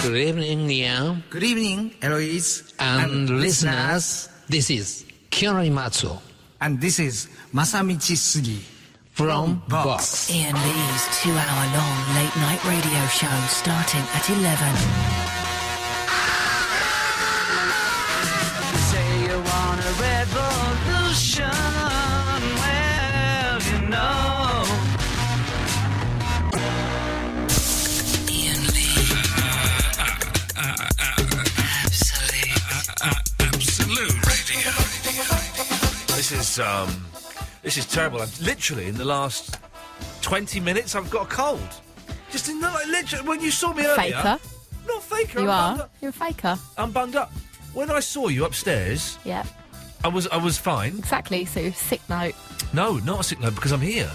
Good evening, Iain. Good evening, Eloise. And listeners, this is Kyorimatsu. And this is Masamichi Sugi. From Box. Iain Lee's 2-hour-long late-night radio show starting at 11. Say you want a revolution, well, you know. Iain Lee. Absolute radio. This is terrible. I've literally, in the last 20 minutes, I've got a cold. Just in the, literally, when you saw me earlier... Faker. Not faker. You I'm are. You're a faker. I'm bunged up. When I saw you upstairs, Yeah. I was fine. Exactly. So sick note. No, not a sick note, because I'm here.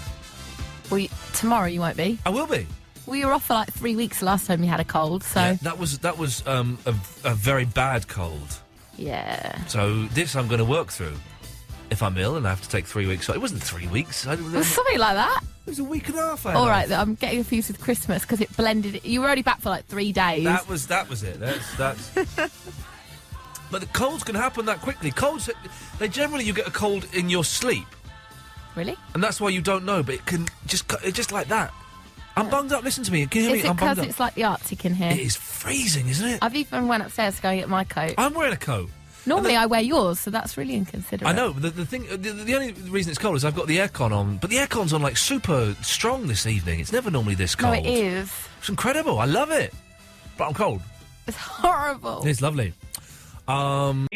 Well, tomorrow you won't be. I will be. Well, you were off for like 3 weeks the last time you had a cold, so... Yeah, that was a very bad cold. Yeah. So this I'm going to work through. If I'm ill and I have to take 3 weeks... It wasn't 3 weeks. It was something like that. It was a week and a half. All right, I'm getting confused with Christmas because it blended... You were only back for like 3 days. That was it. That's... But the colds can happen that quickly. Colds, they generally, you get a cold in your sleep. Really? And that's why you don't know, but it can just like that. I'm bunged up, listen to me. Can you hear me? Is it I'm bunged because up. it's like the Arctic in here? It is freezing, isn't it? I've even went upstairs to go and get my coat. I'm wearing a coat. Normally I wear yours, so that's really inconsiderate. I know, but the only reason it's cold is I've got the aircon on, but the aircon's on like super strong this evening. It's never normally this cold. No, it is. It's incredible. I love it. But I'm cold. It's horrible. It's lovely. There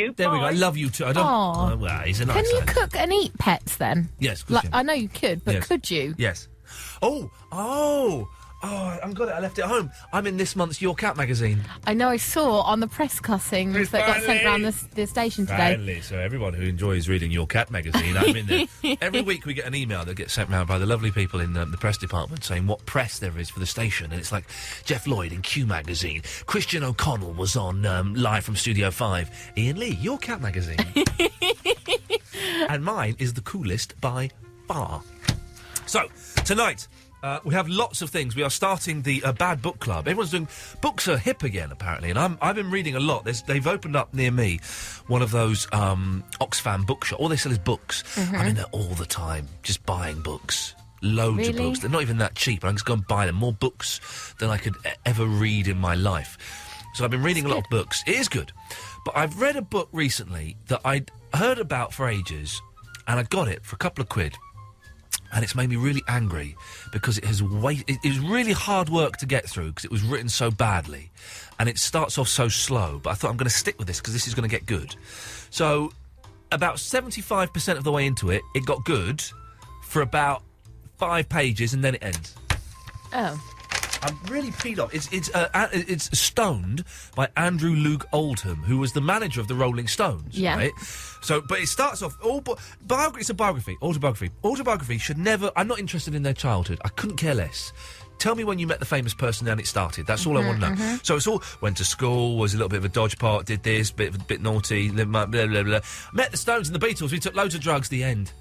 we go. I love you too. I don't. Aw. Well, he's a nice Can you lad. cook and eat pets then? Yes, could Like, you? I know you could, but Yes. could you? Yes. Oh, I've got it. I left it at home. I'm in this month's Your Cat magazine. I know I saw on the press cuttings that got sent around the station today. Finally, so everyone who enjoys reading Your Cat magazine, I'm in there. Every week we get an email that gets sent round by the lovely people in the press department saying what press there is for the station. And it's like Jeff Lloyd in Q magazine. Christian O'Connell was on live from Studio 5. Iain Lee, Your Cat magazine. And mine is the coolest by far. So, tonight... we have lots of things. We are starting the Bad Book Club. Everyone's doing... Books are hip again, apparently, and I've been reading a lot. They've opened up near me one of those Oxfam bookshop. All they sell is books. Mm-hmm. I'm in there all the time, just buying books. Loads of Really? books. They're not even that cheap. I can just go and buy them. More books than I could ever read in my life. So I've been reading a lot of books. It is good. But I've read a book recently that I'd heard about for ages, and I got it for a couple of quid. And it's made me really angry because it was really hard work to get through because it was written so badly. And it starts off so slow. But I thought I'm going to stick with this because this is going to get good. So about 75% of the way into it, it got good for about 5 pages and then it ends. Oh. I'm really peed off. It's Stoned by Andrew Luke Oldham, who was the manager of the Rolling Stones. Yeah. Right? So, but it starts off it's a biography, autobiography. Autobiography should never. I'm not interested in their childhood. I couldn't care less. Tell me when you met the famous person and it started. That's all I want to know. So it's all went to school, was a little bit of a dodge part, did this, bit naughty, blah blah blah. Met the Stones and the Beatles. We took loads of drugs. The end.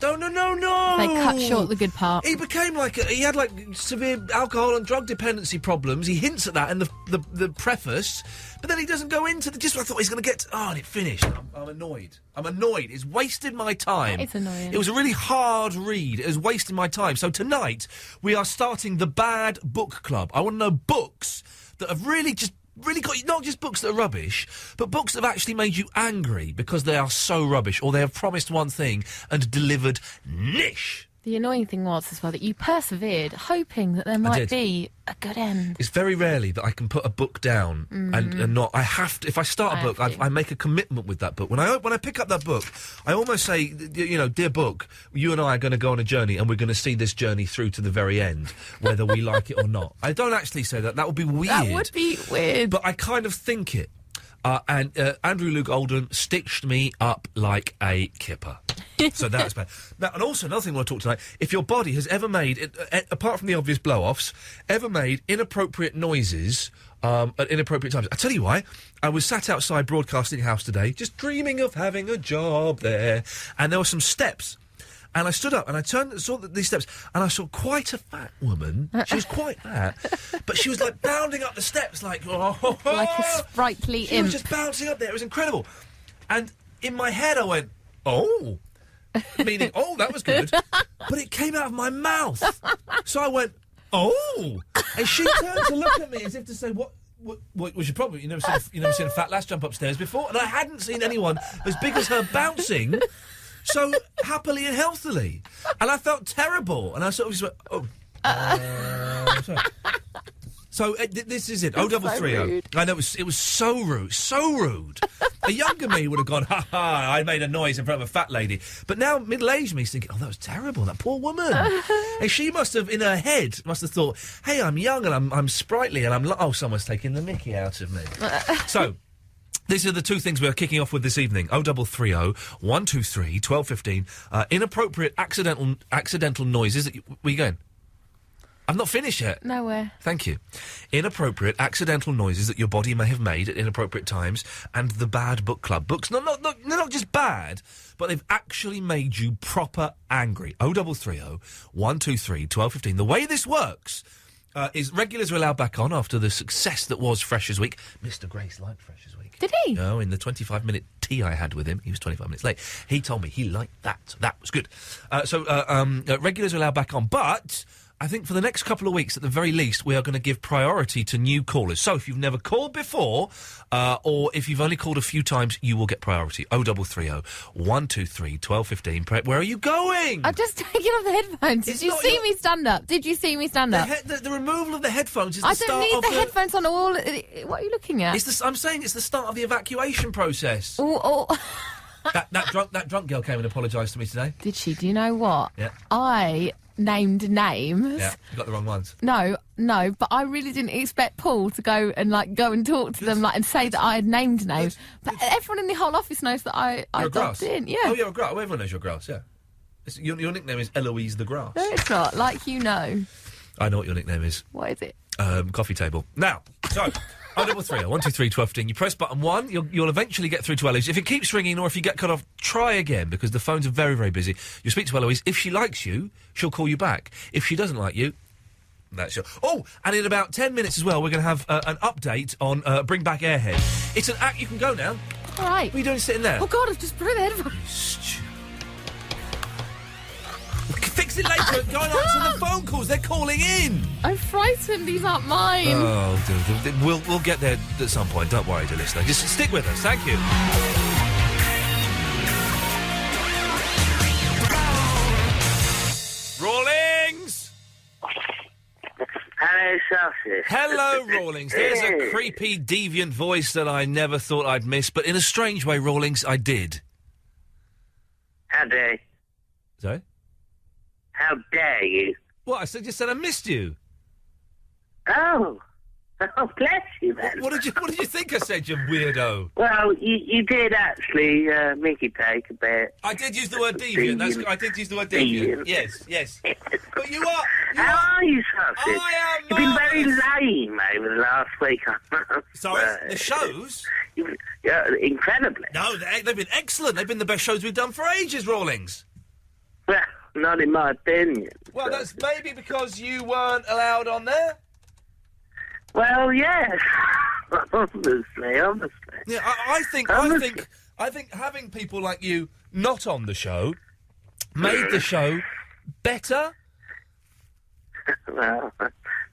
No. They cut short the good part. He became he had severe alcohol and drug dependency problems. He hints at that in the preface, but then he doesn't go into I thought he's going to get, and it finished. I'm annoyed. It's wasted my time. It's annoying. It was a really hard read. It was wasting my time. So tonight, we are starting the Bad Book Club. I want to know books that have really got you, not just books that are rubbish, but books that have actually made you angry because they are so rubbish, or they have promised one thing and delivered niche. The annoying thing was as well that you persevered, hoping that there might be a good end. It's very rarely that I can put a book down and not. I have to. If I start a book, I make a commitment with that book. When I pick up that book, I almost say, dear book, you and I are going to go on a journey, and we're going to see this journey through to the very end, whether we like it or not. I don't actually say that. That would be weird. That would be weird. But I kind of think it. And Andrew Luke Oldham stitched me up like a kipper. So that's bad. Now, and also another thing I want to talk tonight, if your body has ever made, apart from the obvious blow-offs, ever made inappropriate noises at inappropriate times. I tell you why. I was sat outside Broadcasting House today, just dreaming of having a job there, and there were some steps. And I stood up and I turned and saw these steps, and I saw quite a fat woman. She was quite fat, but she was like bounding up the steps like Like a sprightly She imp. was just bouncing up there. It was incredible. And in my head, I went, "Oh," meaning, "Oh, that was good," but it came out of my mouth. So I went, "Oh," and she turned to look at me as if to say, "What was your problem? You never seen a fat lass jump upstairs before?" And I hadn't seen anyone as big as her bouncing so happily and healthily. And I felt terrible. And I sort of just went, "Oh." Sorry. So this is it. 0330. I know it was so rude. A younger me would have gone, "Ha ha! I made a noise in front of a fat lady." But now middle-aged me's thinking, "Oh, that was terrible. That poor woman." And she must have, in her head, thought, "Hey, I'm young and I'm sprightly and I'm someone's taking the mickey out of me." So. These are the two things we're kicking off with this evening. 0330 123 1215. Inappropriate accidental noises. Where are you going? I've not finished yet. Nowhere. Thank you. Inappropriate accidental noises that your body may have made at inappropriate times, and the bad book club. Books, they're not just bad, but they've actually made you proper angry. 0330 123 1215. The way this works is regulars are allowed back on after the success that was Freshers' Week. Mr. Grace liked Freshers' Week. Did he? No, in the 25-minute tea I had with him, he was 25 minutes late, he told me he liked that. That was good. Regulars are allowed back on, but I think for the next couple of weeks, at the very least, we are going to give priority to new callers. So if you've never called before, or if you've only called a few times, you will get priority. 0330 123 1215. Where are you going? I've just taken off the headphones. Did you see me stand up? The removal of the headphones is the I start don't of need the headphones on all... What are you looking at? I'm saying it's the start of the evacuation process. Oh. That drunk girl came and apologised to me today. Did she? Do you know what? Yeah. I named names. Yeah, you got the wrong ones. No, but I really didn't expect Paul to go and talk to them and say that I had named names. But everyone in the whole office knows that I dubbed in. Yeah. Oh, you're a grass. Well, everyone knows you're a grass. Yeah. Your nickname is Eloise the Grass. No, it's not. Like you know. I know what your nickname is. What is it? Coffee table. Now, so. 0330 123 1215. You press button 1, you'll eventually get through to Eloise. If it keeps ringing or if you get cut off, try again, because the phones are very, very busy. You speak to Eloise. If she likes you, she'll call you back. If she doesn't like you, that's your... Oh, and in about 10 minutes as well, we're going to have an update on Bring Back Airhead. It's an act... You can go now. All right. What are you doing sitting there? Oh, God, I've just put the headphones. Fix it later. Go and answer the phone calls. They're calling in. I'm frightened. These aren't mine. Oh, dude. We'll get there at some point. Don't worry, dear listener. Just stick with us. Thank you. Rawlings! Hello, Sausage. Hello, Rawlings. There's a creepy, deviant voice that I never thought I'd miss, but in a strange way, Rawlings, I did. How dare you? Sorry? How dare you? What? I just said I missed you. Oh, bless you, then. What did you think I said, you weirdo? Well, you did actually make it take a bit. I did use the word deviant. I did use the word deviant. Yes. But you are... How are you, Sausage? I am You've been very marvellous. lame over the last week. Sorry, the shows? Yeah, incredibly. No, they've been excellent. They've been the best shows we've done for ages, Rawlings. Well, not in my opinion. Well, that's maybe because you weren't allowed on there. Well, yes. Obviously. Yeah, I think having people like you not on the show made the show better. Well,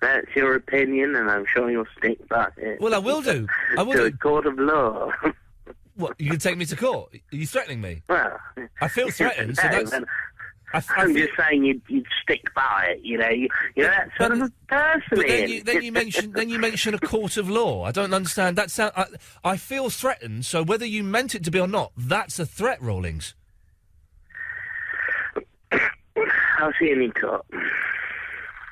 that's your opinion, and I'm sure you'll stick by it. Well, I will do. To a court of law. What? You can take me to court? Are you threatening me? Well, I feel threatened. So that's. I'm just saying you'd stick by it. You're that sort of a person. But then you mention a court of law. I don't understand. I feel threatened. So whether you meant it to be or not, that's a threat, Rawlings. I'll see you in court.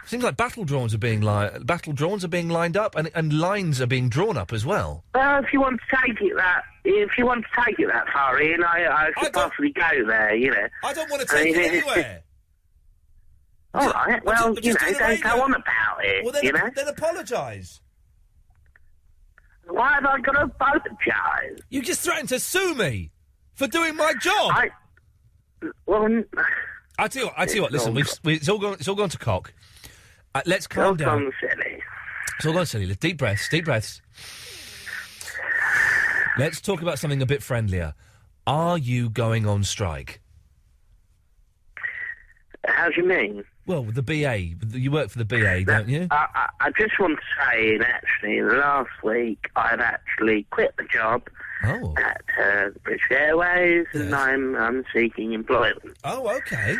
Seems like battle drawings are being lined up, and lines are being drawn up as well. Well, if you want to take it that far, Ian, I could possibly go there. I don't want to take it anywhere. All right. Well, don't go on about it. Well, then apologise. Why have I got to apologise? You just threatened to sue me for doing my job. I tell you what. Listen, it's all gone to cock. Let's calm down. Gone silly. It's all gone silly. Deep breaths. Let's talk about something a bit friendlier. Are you going on strike? How do you mean? Well, the BA. You work for the BA, don't you? I just want to say, actually, last week I've actually quit the job at British Airways, and I'm seeking employment. Oh, okay.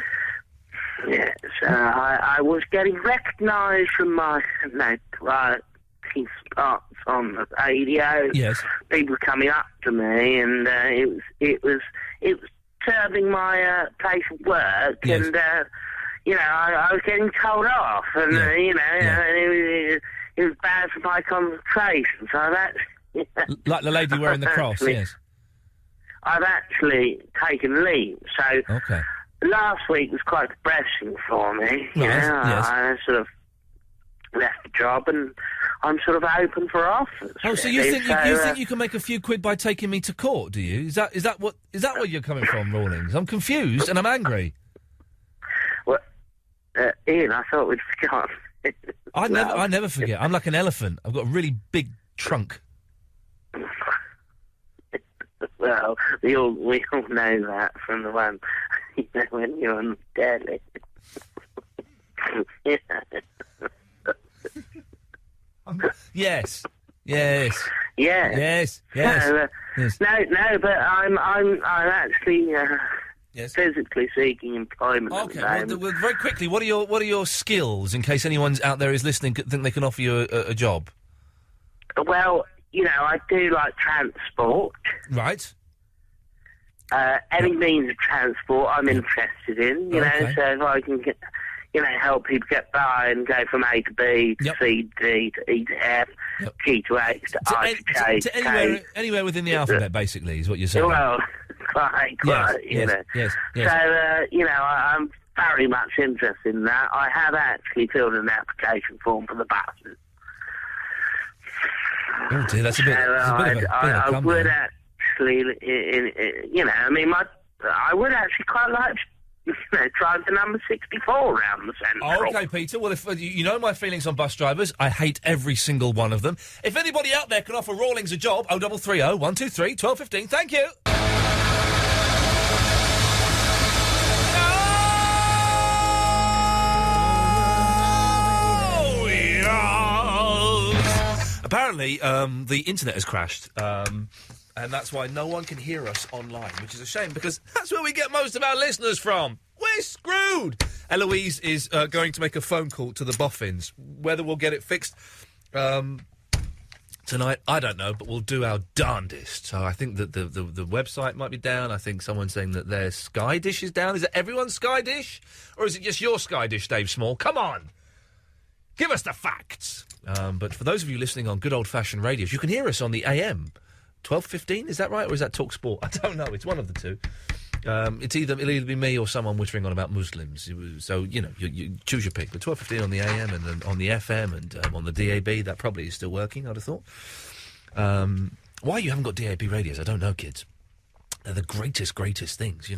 Yes, I was getting recognised from my key spots on the radio. Yes. People coming up to me, and it was serving my place of work, yes. and I was getting told off, and it was bad for my concentration. So that like the lady wearing the cross. Yes. I've actually taken leave. So okay. Last week was quite depressing for me. Right, yes. I sort of left the job, and I'm sort of open for offers. Oh, so you think you can make a few quid by taking me to court? Do you? Is that what you're coming from, Rawlings? I'm confused and I'm angry. Well, Ian, I thought we'd forgotten. I never forget. I'm like an elephant. I've got a really big trunk. Well, we all know that from the one, when you're on telly. Yes. Yes. No, but I'm actually physically seeking employment. Okay. Well, very quickly, what are your skills in case anyone's out there is listening think they can offer you a job? Well, I do like transport. Right. Any means of transport I'm interested in. Okay. So if I can get, help people get by and go from A to B to C to D to E to F, G to H to I to J to anywhere within the alphabet, basically, is what you're saying. Well, quite, yes. So, I'm very much interested in that. I have actually filled an application form for the buses. Oh dear, that's a bit. I would actually, I would actually quite like to, drive the number 64 around the central. Okay, Peter. Well, if you know my feelings on bus drivers, I hate every single one of them. If anybody out there can offer Rawlings a job, 0330 123 1215. Thank you. Apparently, the internet has crashed, and that's why no one can hear us online, which is a shame, because that's where we get most of our listeners from. We're screwed! Eloise is going to make a phone call to the boffins. Whether we'll get it fixed tonight, I don't know, but we'll do our darndest. So I think that the website might be down. I think someone's saying that their Sky Dish is down. Is it everyone's Sky Dish? Or is it just your Sky Dish, Dave Small? Come on! Give us the facts! But for those of you listening on good old-fashioned radios, you can hear us on the AM. 12:15, is that right? Or is that Talk Sport? I don't know. It's one of the two. It'll either be me or someone whittering on about Muslims. So, you choose your pick. But 12:15 on the AM and then on the FM and on the DAB, that probably is still working, I'd have thought. Why you haven't got DAB radios, I don't know, kids. They're the greatest things,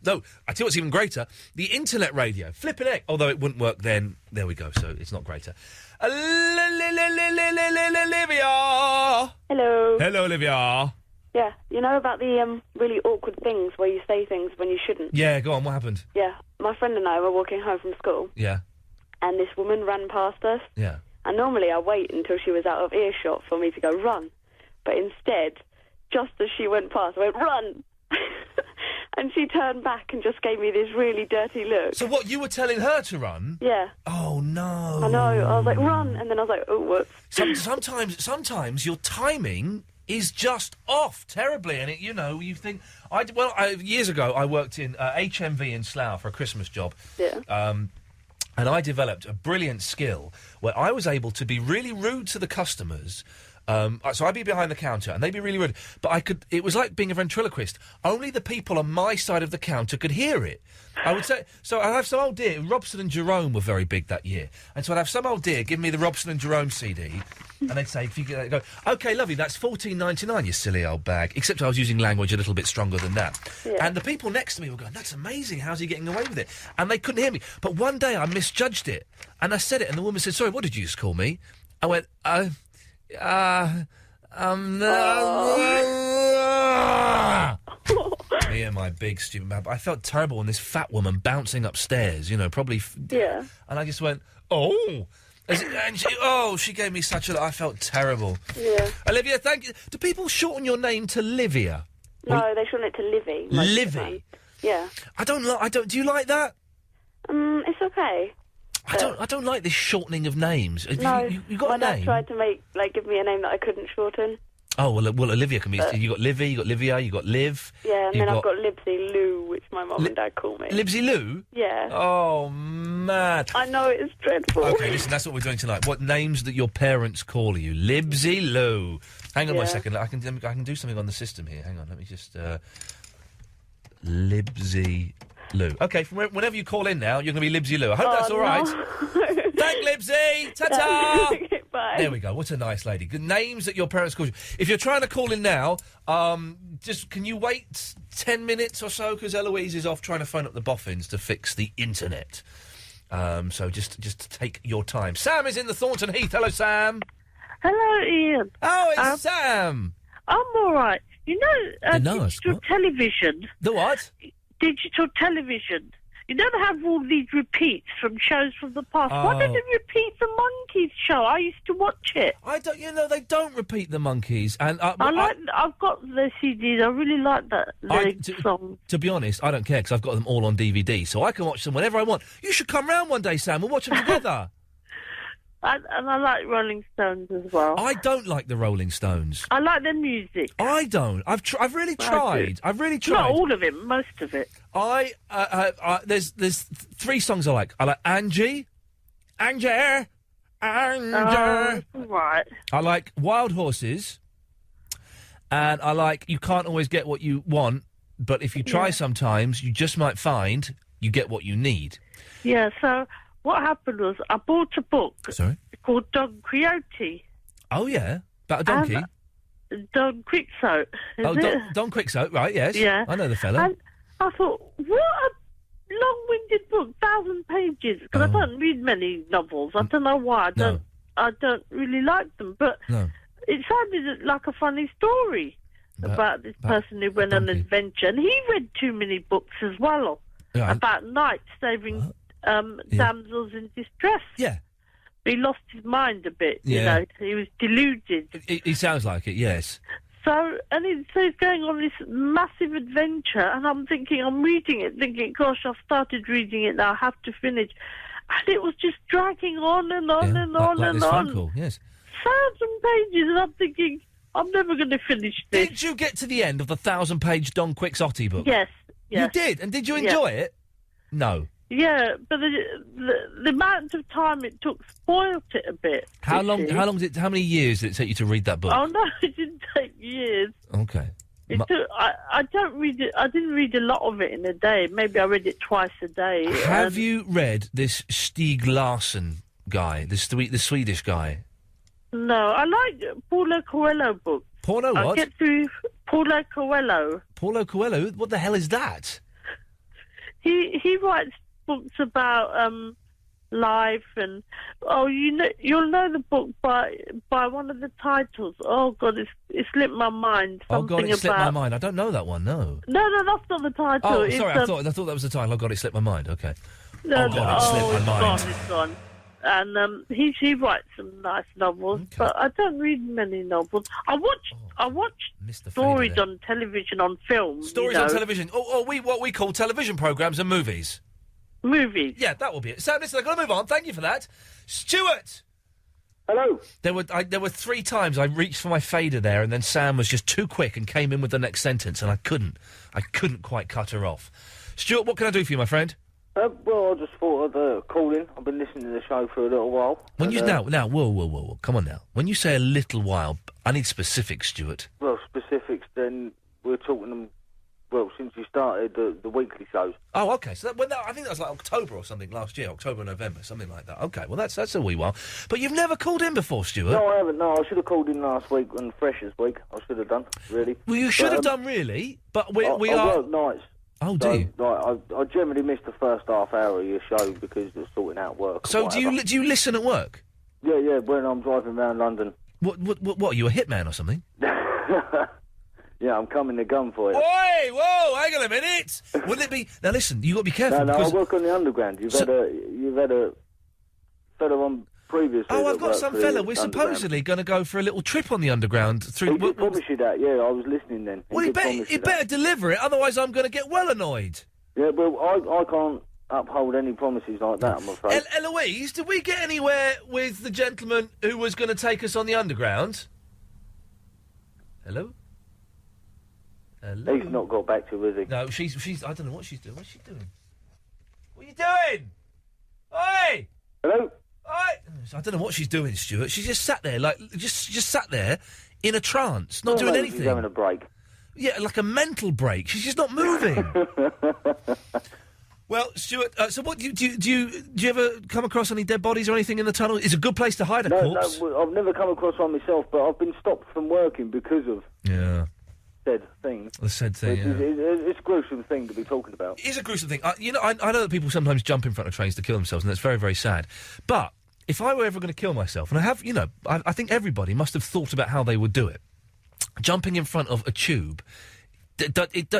No, I tell you what's even greater, the internet radio. Flippin' heck. Although it wouldn't work then. There we go, so it's not greater. Olivia! Hello. Hello, Olivia. Yeah, you know about the really awkward things where you say things when you shouldn't? Yeah, go on, what happened? Yeah, my friend and I were walking home from school. Yeah. And this woman ran past us. Yeah. And normally I wait until she was out of earshot for me to go, run. But instead, just as she went past, I went, run! And she turned back and just gave me this really dirty look. So what, you were telling her to run? Yeah. Oh, no. I know. I was like, run! And then I was like, oh, whoops. Sometimes your timing is just off terribly, and you think... years ago, I worked in HMV in Slough for a Christmas job. Yeah. And I developed a brilliant skill where I was able to be really rude to the customers. So I'd be behind the counter, and they'd be really rude. But it was like being a ventriloquist. Only the people on my side of the counter could hear it. I would say... So I'd have some old dear... Robson and Jerome were very big that year. And so I'd have some old dear give me the Robson and Jerome CD... And they'd say, if you go, OK, lovely, that's $14.99, you silly old bag. Except I was using language a little bit stronger than that. Yeah. And the people next to me were going, that's amazing, how's he getting away with it? And they couldn't hear me. But one day I misjudged it. And I said it, and the woman said, sorry, what did you just call me? I went, me and my big stupid mouth. I felt terrible when this fat woman bouncing upstairs, you know, probably... Yeah. And I just went, oh... And she gave me such a... I felt terrible. Yeah. Olivia, thank you. Do people shorten your name to Livia? No, they shorten it to Livy. most of the Livy? time. Yeah. I don't... Do you like that? It's okay. I don't like this shortening of names. No, You got my a dad name? tried to give me a name that I couldn't shorten. Oh, well, Olivia can be... You got Livy, you got Livia, you got Liv. Yeah, and then I've got Libsy Lou, which my mum and dad call me. Libsy Lou? Yeah. Oh, man. I know, it's dreadful. OK, listen, that's what we're doing tonight. What names that your parents call you? Libsy Lou. Hang on one second. I can do something on the system here. Hang on, let me just... Libsy Lou. OK, from whenever you call in now, you're going to be Libsy Lou. I hope that's all right. Thank Libsy! Ta-ta! Bye. There we go. What a nice lady. Good names that your parents call you. If you're trying to call in now, just can you wait 10 minutes or so? Because Eloise is off trying to phone up the boffins to fix the internet. So just take your time. Sam is in the Thornton Heath. Hello, Sam. Hello, Ian. Oh, it's Sam. I'm all right. You know, digital what? television. The what? Digital television. You don't have all these repeats from shows from the past. Why don't they repeat the Monkeys show? I used to watch it. I don't. You know, they don't repeat the Monkeys, and I've got the CDs. I really like that song. To be honest, I don't care because I've got them all on DVD, so I can watch them whenever I want. You should come round one day, Sam. We'll watch them together. And I like Rolling Stones as well. I don't like the Rolling Stones. I like their music. I don't. I've really tried. I've really tried. Not all of it, most of it. There's 3 songs I like. I like Angie. Right. I like Wild Horses. And I like You Can't Always Get What You Want, but if you try sometimes, you just might find you get what you need. Yeah, so... What happened was I bought a book called Don Quixote. Oh, yeah? About a donkey? Don Quixote. Don Quixote, right, yes. Yeah. I know the fella. And I thought, what a long-winded book, 1,000 pages. Because I don't read many novels. I don't know why. I don't really like them. But it sounded like a funny story about this person who went on an adventure. And he read too many books as well about knights saving... damsels in distress. Yeah. He lost his mind a bit, you know. He was deluded. He sounds like it, yes. So he's going on this massive adventure, and I'm reading it, thinking, gosh, I've started reading it now, I have to finish. And it was just dragging on and on and on like and this on. phone call, yes. 1,000 pages, and I'm thinking, I'm never going to finish this. Did you get to the end of the 1,000-page Don Quixote book? Yes. You did? And did you enjoy it? No. Yeah, but the amount of time it took spoilt it a bit. How many years did it take you to read that book? Oh no, it didn't take years. Okay. I don't read it. I didn't read a lot of it in a day. Maybe I read it twice a day. Have you read this Stieg Larsson guy, the Swedish guy? No, I like Paulo Coelho books. Paulo what? I get through Paulo Coelho. Paulo Coelho? What the hell is that? He writes books about life and you'll know the book by one of the titles. Oh God, it slipped my mind. Oh God, it slipped my mind. I don't know that one. No, that's not the title. Oh, sorry, I thought that was the title. Oh God, it slipped my mind. Okay. No, oh God, it slipped my mind. It's gone. And he writes some nice novels, but I don't read many novels. I watch stories on television, on film. Stories on television. What we call television programmes and movies. Movies. Yeah, that will be it. Sam, listen, I've got to move on. Thank you for that. Stuart! Hello. There were 3 times I reached for my fader there, and then Sam was just too quick and came in with the next sentence, and I couldn't quite cut her off. Stuart, what can I do for you, my friend? Well, I just thought I'd call in. I've been listening to the show for a little while. Whoa, come on now. When you say a little while, I need specifics, Stuart. Well, specifics, then we're talking them since you started the weekly shows. Oh, okay. So I think that was like October or something last year, October, November, something like that. Okay, well that's a wee while. But you've never called in before, Stuart? No, I haven't. No, I should have called in last week and Freshers Week. I should have done, really. Well, you should have done, really. But we I are. work nights. Oh, do you? I generally miss the first half hour of your show because of sorting out work. So do you listen at work? Yeah. When I'm driving around London. What? Are you a hitman or something? Yeah, I'm coming to gun for you. Oi! Whoa! Hang on a minute. Wouldn't it be? Now listen, you got to be careful. No, because I work on the underground. You've had a fella on previously. Oh, I've got some fella. We're supposedly going to go for a little trip on the underground through. He did promise you that. Yeah, I was listening then. Well, you better deliver it, otherwise I'm going to get well annoyed. Yeah, well, I can't uphold any promises like that, I'm afraid. Eloise, did we get anywhere with the gentleman who was going to take us on the underground? Hello? He's not got back to, has he? No, she's. I don't know what she's doing. What's she doing? What are you doing? Oi! Hello? Oi! I don't know what she's doing, Stuart. She just sat there, just sat there in a trance, not doing anything. She's having a break. Yeah, like a mental break. She's just not moving. Well, Stuart, so what do you ever come across any dead bodies or anything in the tunnel? It's a good place to hide a corpse. No, I've never come across one myself, but I've been stopped from working because of said thing. The said thing, It's a gruesome thing to be talking about. It is a gruesome thing. I know that people sometimes jump in front of trains to kill themselves, and that's very, very sad. But if I were ever going to kill myself, and I have, I think everybody must have thought about how they would do it. Jumping in front of a tube, it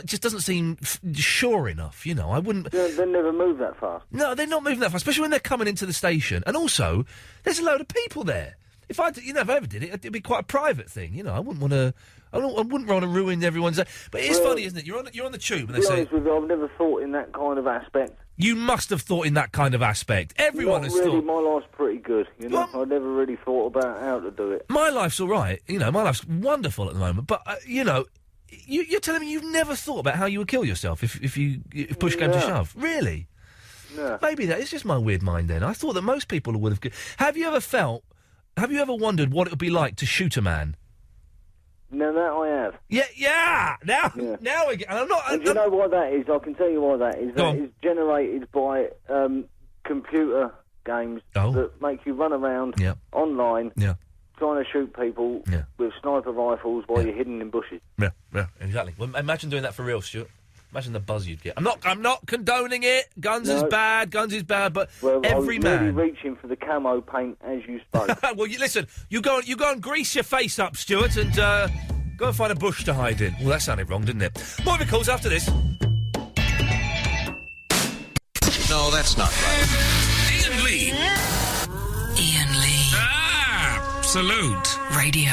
just doesn't seem sure enough, I wouldn't... They never move that fast. No, they're not moving that fast, especially when they're coming into the station. And also, there's a load of people there. If I ever did it, it'd be quite a private thing, I wouldn't want to... I wouldn't want to ruin everyone's... But it's funny, isn't it? You're on the tube and they say... With you, I've never thought in that kind of aspect. You must have thought in that kind of aspect. Everyone has thought... My life's pretty good, I never really thought about how to do it. My life's all right, my life's wonderful at the moment, but, you're telling me you've never thought about how you would kill yourself if push came to shove? Really? Yeah. Maybe that is just my weird mind then. I thought that most people would have... Have you ever wondered what it would be like to shoot a man? No, that I have. Yeah. Now again. And do you know why that is? I can tell you why that is. That is generated by computer games that make you run around online trying to shoot people with sniper rifles while you're hidden in bushes. Yeah, exactly. Well, imagine doing that for real, Stuart. Imagine the buzz you'd get. I'm not condoning it. Guns is bad, but every man... I was really reaching for the camo paint as you spoke. Well, listen, you go and grease your face up, Stuart, and go and find a bush to hide in. Well, that sounded wrong, didn't it? More of your calls after this. No, that's not right. Iain Lee. Iain Lee. Absolute. Radio.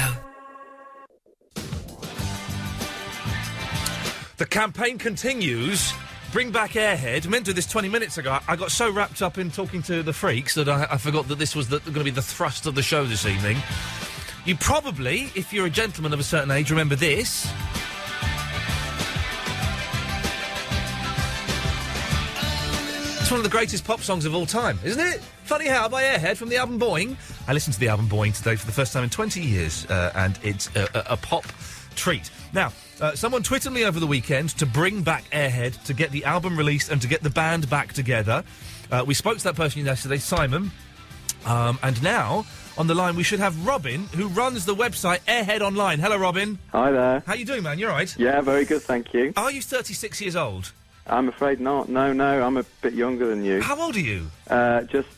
The campaign continues. Bring back Airhead. I meant to do this 20 minutes ago. I got so wrapped up in talking to the freaks that I forgot that this was going to be the thrust of the show this evening. You probably, if you're a gentleman of a certain age, remember this. It's one of the greatest pop songs of all time, isn't it? Funny How by Airhead from the album Boing. I listened to the album Boing today for the first time in 20 years, and it's a pop treat. Now, someone tweeted me over the weekend to bring back Airhead, to get the album released and to get the band back together. We spoke to that person yesterday, Simon, and now on the line we should have Robin, who runs the website Airhead Online. Hello, Robin. Hi there. How you doing, man? You all right? Yeah, very good, thank you. Are you 36 years old? I'm afraid not. No, I'm a bit younger than you. How old are you? Just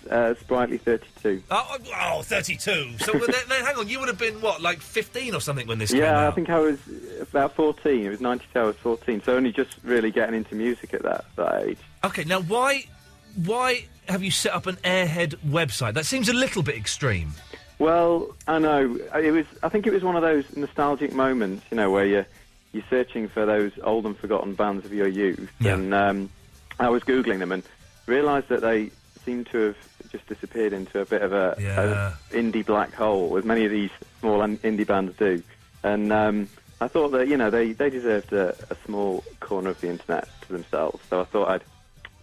sprightly 32. Oh, 32. So then, hang on, you would have been, what, like 15 or something when this came out? Yeah, I think I was about 14. It was 92, I was 14. So only just really getting into music at that age. OK, now why have you set up an Airhead website? That seems a little bit extreme. Well, I know. I think it was one of those nostalgic moments, where you're searching for those old and forgotten bands of your youth. Yeah. And I was Googling them and realised that they seem to have just disappeared into a bit of a indie black hole, as many of these small indie bands do. And I thought that, they deserved a small corner of the internet to themselves. So I thought I'd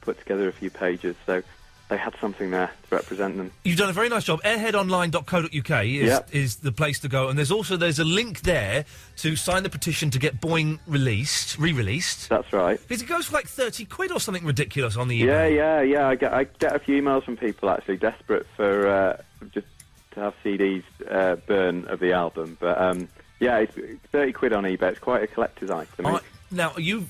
put together a few pages. So they had something there to represent them. You've done a very nice job. Airheadonline.co.uk is the place to go, and there's a link there to sign the petition to get Boing re-released. That's right. Because it goes for like 30 quid or something ridiculous on the email. Yeah. I get a few emails from people actually desperate for just to have CDs burn of the album, but it's 30 quid on eBay. It's quite a collector's item. Now, you've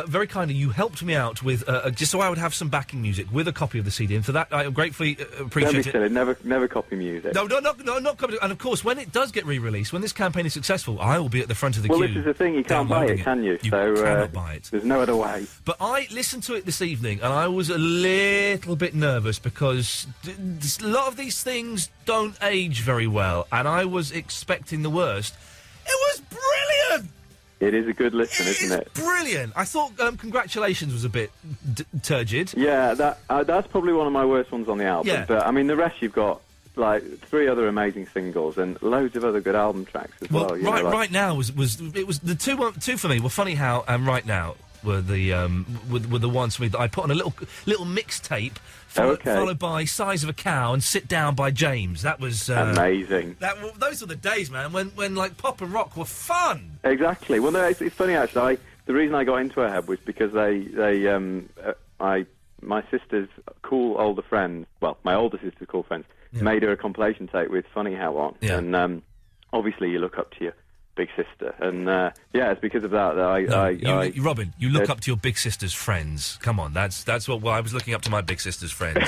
very kindly, you helped me out with, just so I would have some backing music with a copy of the CD, and for that I gratefully appreciate it. Don't be silly, never copy music. No, not copy. And of course, when it does get re-released, when this campaign is successful, I will be at the front of the queue. Well, this is the thing, you can't buy it, can you? You cannot buy it. There's no other way. But I listened to it this evening, and I was a little bit nervous, because a lot of these things don't age very well, and I was expecting the worst. It was brilliant! It is a good listen, isn't it? Brilliant. I thought Congratulations was a bit turgid. Yeah, that's probably one of my worst ones on the album. Yeah. But, I mean, the rest you've got, like, 3 other amazing singles and loads of other good album tracks as well. Right Now was the two for me were Funny How and Right Now were the ones for me that I put on a little mixtape. Followed by Size of a Cow and Sit Down by James. That was amazing. Those were the days, man, when like pop and rock were fun. Exactly. Well, no, it's funny actually. The reason I got into Airhead was because my sister's cool older friends, well, my older sister's cool friends, made her a compilation tape with Funny How on, and obviously you look up to your big sister, and it's because of that Robin, you look up to your big sister's friends. Come on, that's what I was looking up to my big sister's friends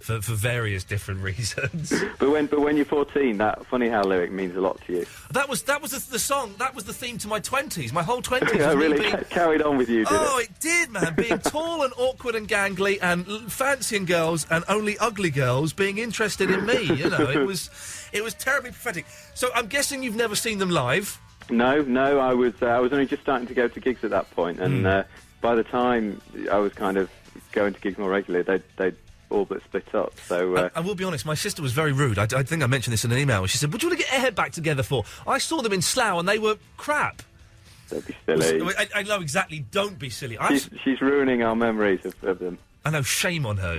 for various different reasons. But when you're 14, that Funny How lyric means a lot to you. That was the song. That was the theme to my 20s. My whole 20s. It really carried on with you, did it? Oh, it did, man. Being tall and awkward and gangly and fancying girls and only ugly girls being interested in me. You know, it was terribly prophetic. So I'm guessing you've never seen them live. No, I was only just starting to go to gigs at that point, and by the time I was kind of going to gigs more regularly, they'd all but split up. So I will be honest, my sister was very rude. I think I mentioned this in an email. She said, "What do you want to get Airhead back together for?" I saw them in Slough, and they were crap. Don't be silly. I know exactly. Don't be silly. She's ruining our memories of them. I know. Shame on her.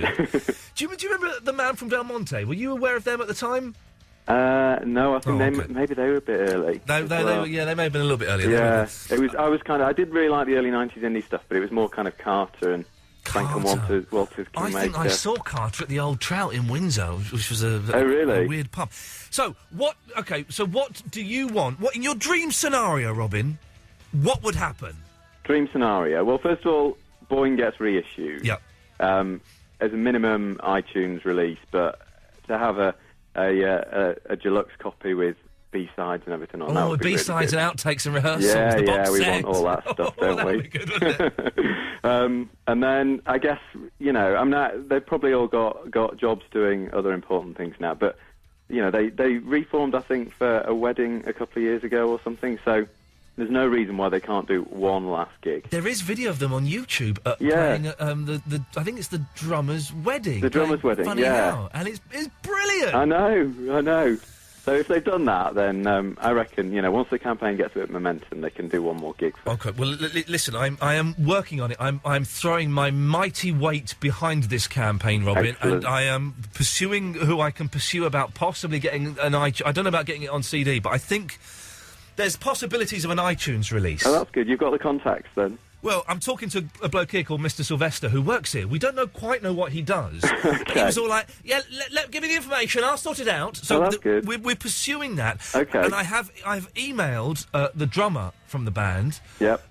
do you remember the Man from Del Monte? Were you aware of them at the time? No, I think maybe they were a bit early. They may have been a little bit earlier. Yeah, I did really like the early 90s indie stuff, but it was more kind of Carter and Frank and Walter's Kingmaker. I think I saw Carter at the Old Trout in Windsor, which was a weird pub. So what do you want? What in your dream scenario, Robin? What would happen? Dream scenario. Well, first of all, Boing gets reissued. Yep. As a minimum iTunes release, but to have a deluxe copy with B-sides and everything on that would be B-sides really and outtakes and rehearsals. Yeah, we want all that stuff, don't we? Would be good, wouldn't it? And then I guess they've probably all got jobs doing other important things now. But they reformed, I think, for a wedding a couple of years ago or something. So there's no reason why they can't do one last gig. There is video of them on YouTube playing I think it's the drummer's wedding. The drummer's wedding, Funny How, and it's brilliant. I know. So if they've done that, then I reckon, once the campaign gets a bit of momentum, they can do one more gig. Okay, well, listen, I am working on it. I'm throwing my mighty weight behind this campaign, Robin. Excellent. And I am pursuing who I can pursue about possibly getting an iTunes. I don't know about getting it on CD, but I think there's possibilities of an iTunes release. Oh, that's good. You've got the contacts, then. Well, I'm talking to a bloke here called Mr. Sylvester who works here. We don't quite know what he does. Okay. He was all like, give me the information, I'll sort it out. So that's good. We're pursuing that. Okay. And I've emailed the drummer from the band,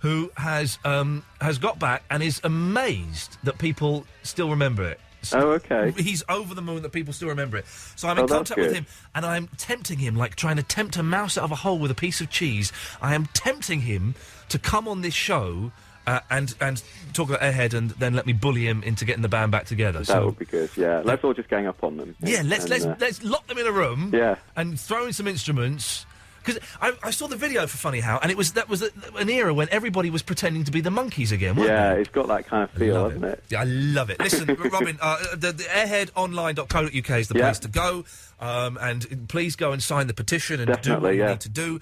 who has got back and is amazed that people still remember it. So okay. He's over the moon that people still remember it. So I'm in contact with him, and I'm tempting him, like trying to tempt a mouse out of a hole with a piece of cheese. I am tempting him to come on this show and talk about Airhead, and then let me bully him into getting the band back together. That would be good. Yeah, let's all just gang up on them. Yeah, let's lock them in a room. Yeah. And throw in some instruments. Because I saw the video for Funny How, and that was an era when everybody was pretending to be the Monkees again, wasn't it? It's got that kind of feel, hasn't it? Yeah, I love it. Listen, Robin, the airheadonline.co.uk is the place to go. And please go and sign the petition and Definitely, do what you yeah. need to do.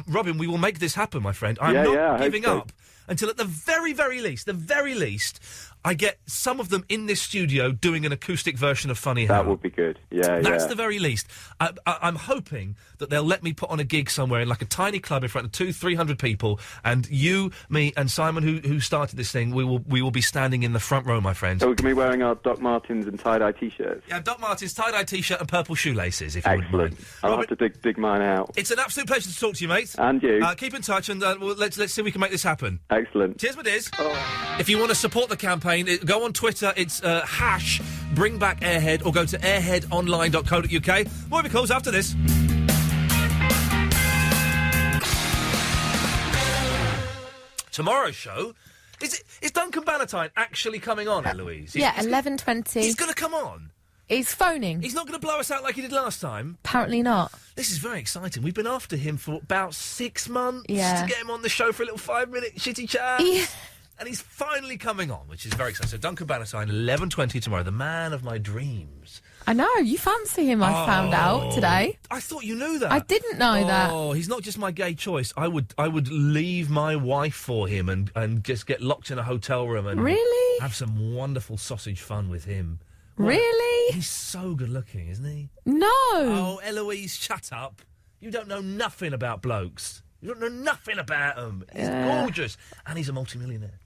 Robin, we will make this happen, my friend. I'm I not hope giving so. up until at the very, very least, I get some of them in this studio doing an acoustic version of Funny How. That would be good. Yeah, That's the very least. I'm hoping that they'll let me put on a gig somewhere in like a tiny club in front of 200-300 people, and you, me, and Simon, who started this thing, we will be standing in the front row, my friend. So we're going to be wearing our Doc Martens and tie-dye T-shirts. Yeah, Doc Martens, tie-dye T-shirt and purple shoelaces, if you wouldn't mind. I'll Robin, have to dig mine out. it's an absolute pleasure to talk to you, mate. And you. Keep in touch, and let's see if we can make this happen. Excellent. Cheers, my dears. If you want to support the campaign, go on Twitter. It's hash Bring Back Airhead, or go to airheadonline.co.uk. More because after this. Tomorrow's show is Duncan Bannatyne actually coming on, Eloise? Yeah, 11:20. He's going to come on. He's phoning. He's not going to blow us out like he did last time. Apparently not. This is very exciting. We've been after him for about 6 months to get him on the show for a little 5-minute shitty chat. Yeah. And he's finally coming on, which is very exciting. So Duncan Bannatyne, 11:20 tomorrow, the man of my dreams. I know, you fancy him, I found out today. I thought you knew that. I didn't know that. Oh, he's not just my gay choice. I would leave my wife for him and just get locked in a hotel room and Really? have some wonderful sausage fun with him. Really? He's so good looking, isn't he? No. Oh, Eloise, shut up. You don't know nothing about blokes. You don't know nothing about them. He's gorgeous. And he's a multimillionaire.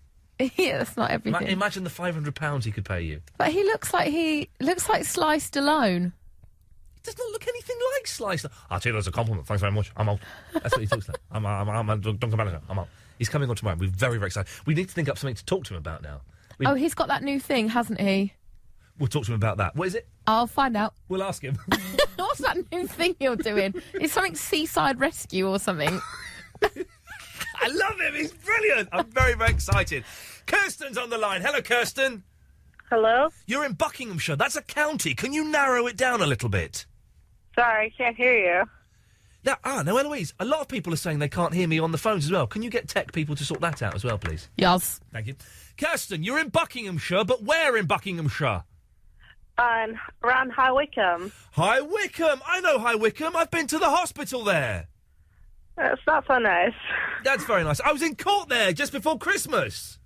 Yeah, that's not everything. Imagine the £500 he could pay you. But he looks like Sly Stallone. He does not look anything like Slicer. I'll take it as a compliment. Thanks very much. I'm out. That's what he talks like. I'm Duncan Bannatyne. I'm out. He's coming on tomorrow. We're very, very excited. We need to think up something to talk to him about now. He's got that new thing, hasn't he? We'll talk to him about that. What is it? I'll find out. We'll ask him. What's that new thing you're doing? It's something Seaside Rescue or something. I love him. He's brilliant. I'm very, very excited. Kirsten's on the line. Hello, Kirsten. Hello? You're in Buckinghamshire. That's a county. Can you narrow it down a little bit? Sorry, I can't hear you. Now, Eloise, a lot of people are saying they can't hear me on the phones as well. Can you get tech people to sort that out as well, please? Yes. Thank you. Kirsten, you're in Buckinghamshire, but where in Buckinghamshire? Around High Wycombe. High Wycombe. I know High Wycombe. I've been to the hospital there. It's not so nice. That's very nice. I was in court there just before Christmas.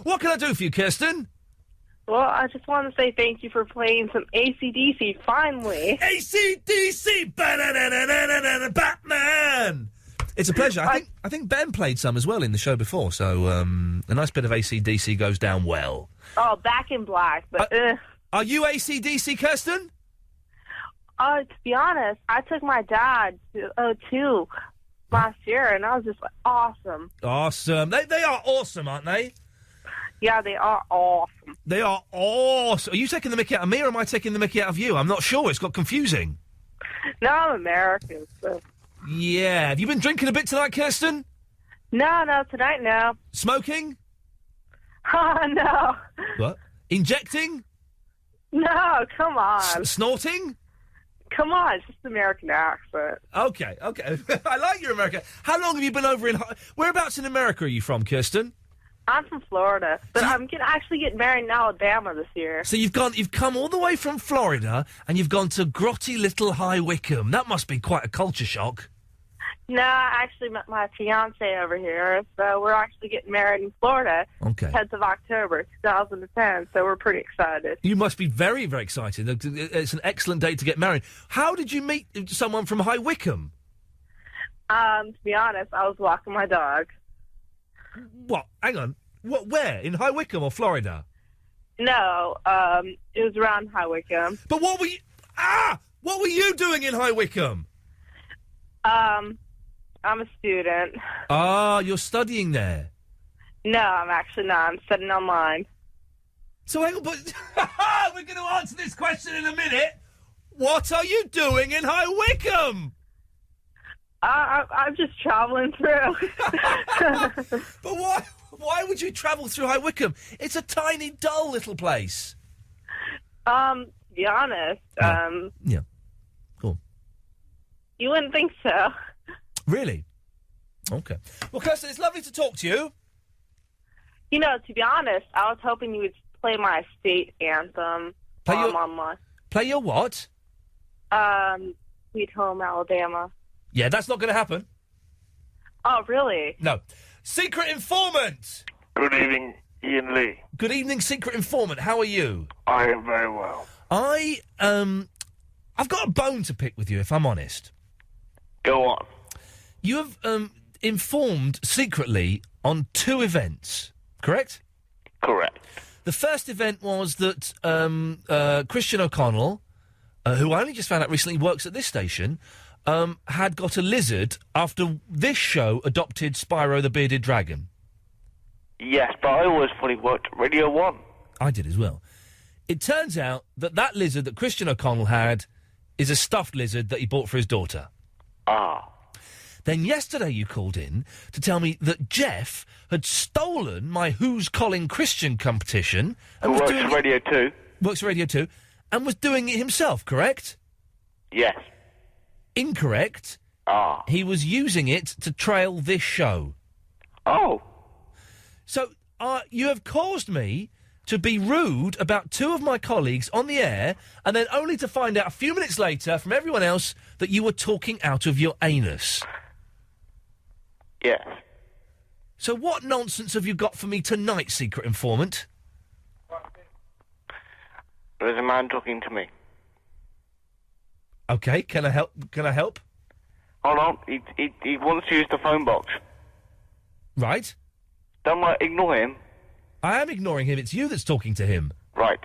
What can I do for you, Kirsten? Well, I just want to say thank you for playing some AC/DC, finally. AC/DC! Batman! It's a pleasure. I think Ben played some as well in the show before, so a nice bit of AC/DC goes down well. Oh, Back in Black, but Are you AC/DC, Kirsten? To be honest, I took my dad to O2 last year, and I was just like, awesome. Awesome. They are awesome, aren't they? Yeah, they are awesome. They are awesome. Are you taking the mickey out of me, or am I taking the mickey out of you? I'm not sure. It's got confusing. No, I'm American, so... Yeah. Have you been drinking a bit tonight, Kirsten? No, tonight, no. Smoking? No. What? Injecting? No, come on. Snorting? Come on, it's just an American accent. Okay. I like your American. How long have you been over in... Whereabouts in America are you from, Kirsten? I'm from Florida, but I'm actually getting married in Alabama this year. So you've come all the way from Florida, and you've gone to grotty little High Wycombe. That must be quite a culture shock. No, I actually met my fiance over here, so we're actually getting married in Florida. Okay. 10th of October, 2010, so we're pretty excited. You must be very, very excited. It's an excellent date to get married. How did you meet someone from High Wycombe? To be honest, I was walking my dog. What? Hang on. What? Where? In High Wycombe or Florida? No, it was around High Wycombe. But what were you... What were you doing in High Wycombe? I'm a student. You're studying there? No, I'm actually not. I'm studying online. So hang on, but... We're going to answer this question in a minute. What are you doing in High Wycombe? I'm just traveling through. But why would you travel through High Wycombe? It's a tiny, dull little place. To be honest, Yeah. Cool. You wouldn't think so. Really? Okay. Well, Kirsten, it's lovely to talk to you. You know, to be honest, I was hoping you would play my state anthem. online. Play your what? Sweet Home Alabama. Yeah, that's not going to happen. Oh, really? No. Secret Informant! Good evening, Ian Lee. Good evening, Secret Informant. How are you? I am very well. I've got a bone to pick with you, if I'm honest. Go on. You have informed secretly on 2 events, correct? Correct. The first event was that Christian O'Connell, who I only just found out recently works at this station, had got a lizard after this show adopted Spyro the Bearded Dragon. Yes, but I always thought he worked at Radio 1. I did as well. It turns out that that lizard that Christian O'Connell had is a stuffed lizard that he bought for his daughter. Ah. Then yesterday you called in to tell me that Jeff had stolen my Who's Calling Christian competition. And Who works at Radio 2. Works at Radio 2. And was doing it himself, correct? Yes. Incorrect. Ah. He was using it to trail this show. Oh. So, you have caused me to be rude about 2 of my colleagues on the air, and then only to find out a few minutes later from everyone else that you were talking out of your anus. Yes. So what nonsense have you got for me tonight, Secret Informant? There's a man talking to me. Okay, can I help? Hold on, he wants to use the phone box. Right. Don't ignore him. I am ignoring him. It's you that's talking to him. Right.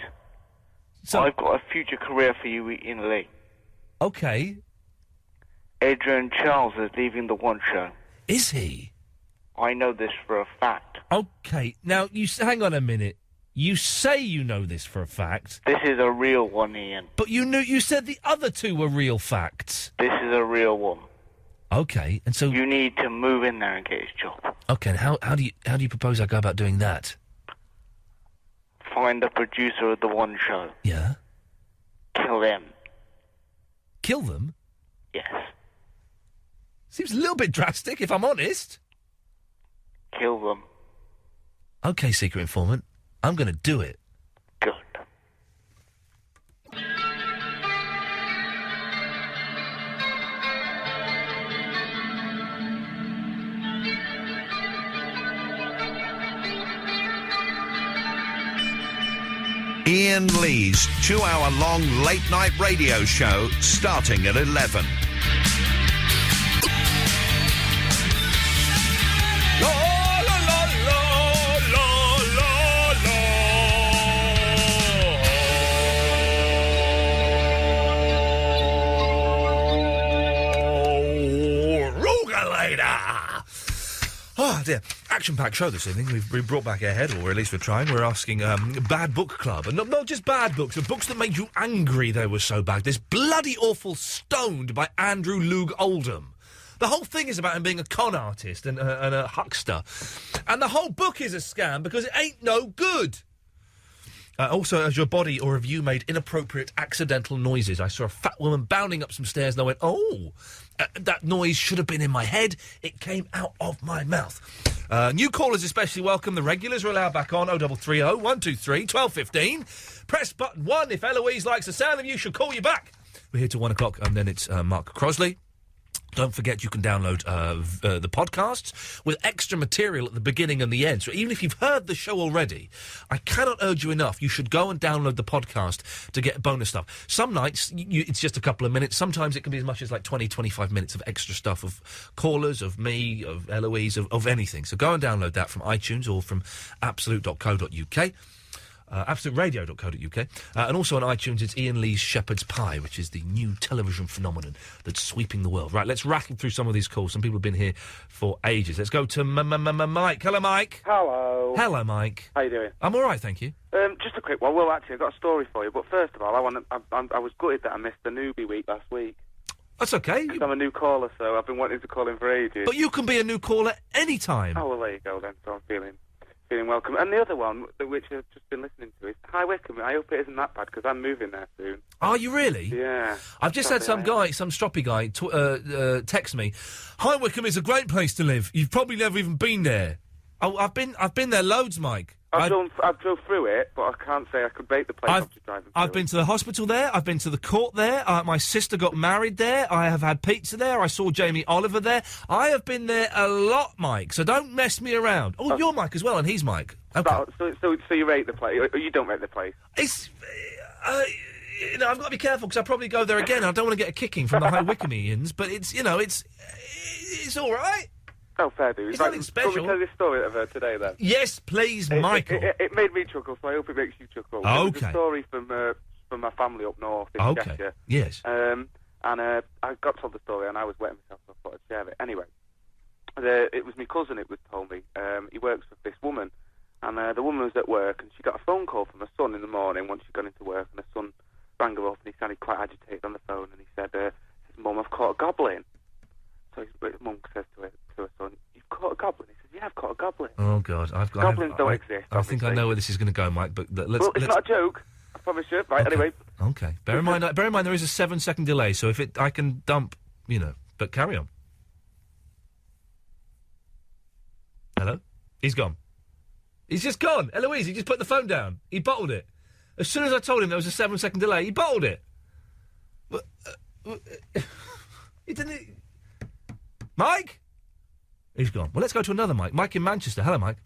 So I've got a future career for you, Ian Lee. Okay. Adrian Charles is leaving the One Show. Is he? I know this for a fact. Okay. Now, hang on a minute. You say you know this for a fact. This is a real one, Ian. But you said the other 2 were real facts. This is a real one. Okay, and so you need to move in there and get his job. Okay, and how do you propose I go about doing that? Find the producer of the One Show. Yeah. Kill them. Kill them? Yes. Seems a little bit drastic, if I'm honest. Kill them. Okay, Secret Informant. I'm going to do it. Good. Ian Lee's 2-hour-long late-night radio show starting at 11. Oh, dear. Action-packed show this evening. We've brought back Airhead, or at least we're trying. We're asking Bad Book Club. And not just bad books, but books that made you angry they were so bad. This bloody awful Stoned by Andrew Loog Oldham. The whole thing is about him being a con artist and a huckster. And the whole book is a scam because it ain't no good. Also, as your body or of you made inappropriate accidental noises. I saw a fat woman bounding up some stairs and I went, oh, that noise should have been in my head. It came out of my mouth. New callers especially welcome. The regulars are allowed back on 0330 123 1215. Press button 1 if Eloise likes the sound of you. She'll call you back. We're here till 1 o'clock and then it's Mark Crosley. Don't forget you can download the podcasts with extra material at the beginning and the end. So even if you've heard the show already, I cannot urge you enough. You should go and download the podcast to get bonus stuff. Some nights, it's just a couple of minutes. Sometimes it can be as much as like 20, 25 minutes of extra stuff of callers, of me, of Eloise, of anything. So go and download that from iTunes or from absolute.co.uk. AbsoluteRadio.co.uk. And also on iTunes, it's Ian Lee's Shepherd's Pie, which is the new television phenomenon that's sweeping the world. Right, let's rattle through some of these calls. Some people have been here for ages. Let's go to Mike. Hello, Mike. Hello. Hello, Mike. How you doing? I'm all right, thank you. Just a quick one. Well, actually, I've got a story for you. But first of all, I was gutted that I missed the newbie week last week. That's okay. I'm a new caller, so I've been wanting to call in for ages. But you can be a new caller any time. Oh, well, there you go then. So I'm feeling welcome. And the other one, which I've just been listening to, is High Wycombe. I hope it isn't that bad, because I'm moving there soon. Are you really? Yeah. I've just had some stroppy guy, text me. High Wycombe is a great place to live. You've probably never even been there. Oh, I've been there loads, Mike. I've drove through it, but I can't say I could rate the place after driving through I've been to the hospital there. I've been to the court there. My sister got married there. I have had pizza there. I saw Jamie Oliver there. I have been there a lot, Mike, so don't mess me around. Oh, you're Mike as well, and he's Mike. Okay. So you rate the place, or you don't rate the place? It's... I've got to be careful, because I'll probably go there again. I don't want to get a kicking from the High Wycomians, but it's all right. Oh, fair dude. It's nothing special. Can we tell this story of her today, then? Yes, please, Michael. It made me chuckle, so I hope it makes you chuckle. Okay. It was a story from my family up north in Cheshire. Yes. And I got told the story, and I was wetting myself, so I thought I'd share it. Anyway, it was my cousin, it was told me. He works for this woman, and the woman was at work, and she got a phone call from her son in the morning once she'd gone into work, and her son rang her up, and he sounded quite agitated on the phone, and he said, Mum, I've caught a goblin. So his mum says to her son, "You've caught a goblin?" He says, "Yeah, I've caught a goblin." Oh, God. Goblins don't exist. I think I know where this is going to go, Mike, but let's... Well, it's not a joke. I promise you. Right, okay. Anyway. Okay. Bear in mind, there is a 7-second delay, so if I can dump, but carry on. Hello? He's gone. He's just gone. Eloise, he just put the phone down. He bottled it. As soon as I told him there was a 7-second delay, he bottled it. He didn't... Mike? He's gone. Well, let's go to another Mike. Mike in Manchester. Hello, Mike.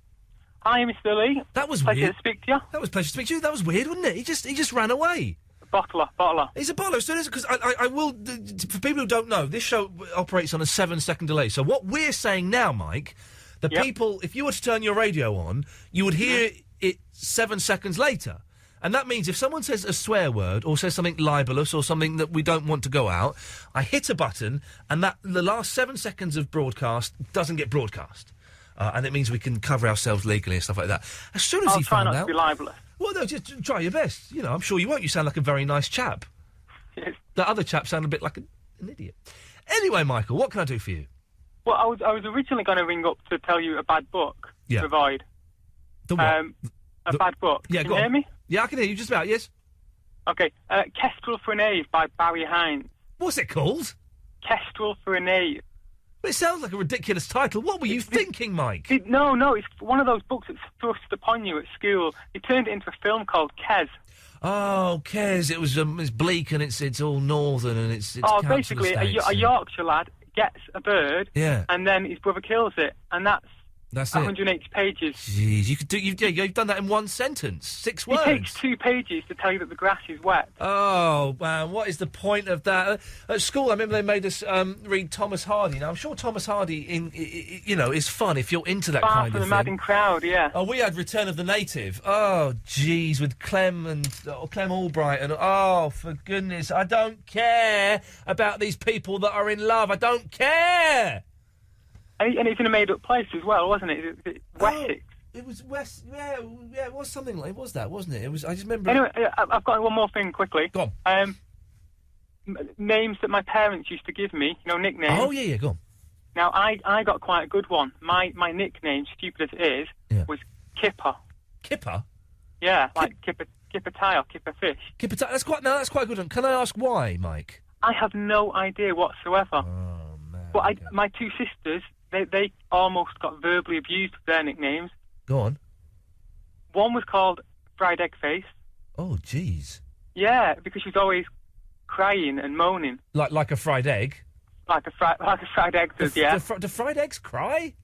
Hi, Mr. Lee. That was pleasure weird. to speak to you. That was a pleasure to speak to you. That was weird, wasn't it? He just ran away. Bottler. He's a bottler. As soon as... Because I will... For people who don't know, this show operates on a 7-second delay. So what we're saying now, Mike, the people... If you were to turn your radio on, you would hear it 7 seconds later. And that means if someone says a swear word or says something libelous or something that we don't want to go out, I hit a button and the last 7 seconds of broadcast doesn't get broadcast. And it means we can cover ourselves legally and stuff like that. As soon as he found out... I'll try not to be libelous. Well, no, just try your best. I'm sure you won't. You sound like a very nice chap. Yes. That other chap sounded a bit like an idiot. Anyway, Michael, what can I do for you? Well, I was originally going to ring up to tell you a bad book to avoid. The what? A bad book. Yeah, Can you hear me? Yeah, I can hear you just about, yes. Okay. Kestrel for a Knave by Barry Hines. What's it called? Kestrel for a Knave. It sounds like a ridiculous title. What were you thinking, Mike? No, it's one of those books that's thrust upon you at school. They turned it into a film called Kes. Oh, Kes. It was it's bleak and it's all northern and it's basically a Yorkshire lad gets a bird, and then his brother kills it, and that's 180 pages. Jeez, you've done that in one sentence. 6 words. It takes 2 pages to tell you that the grass is wet. Oh, man, what is the point of that? At school, I remember they made us read Thomas Hardy. Now, I'm sure Thomas Hardy, is fun if you're into that kind of thing. Far from the Madding Crowd, yeah. Oh, we had Return of the Native. Oh, jeez, with Clem Albright and... Oh, for goodness, I don't care about these people that are in love. I don't care! And it's in a made-up place as well, wasn't it? Wessex. It was West... Yeah, it was something like... It was that, wasn't it? It was... I just remember... Anyway, I've got one more thing quickly. Go on. Names that my parents used to give me, nicknames. Oh, yeah, go on. Now, I got quite a good one. My nickname, stupid as it is, was Kipper. Kipper? Yeah, like Kipper Tie or Kipper Fish. Kipper Tie, that's quite a good one. Can I ask why, Mike? I have no idea whatsoever. Oh, man. But my 2 sisters... They almost got verbally abused with their nicknames. Go on. One was called Fried Egg Face. Oh, jeez. Yeah, because she was always crying and moaning. Like a fried egg? Like a fried egg does, yeah. Do fried eggs cry?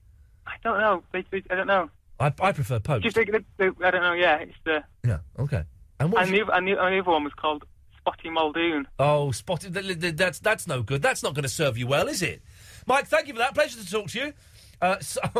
I don't know. I don't know. I prefer poached. Just I don't know, yeah. It's the... Yeah, okay. And the other one was called Spotty Muldoon. Oh, Spotty... That's no good. That's not going to serve you well, is it? Mike, thank you for that. Pleasure to talk to you.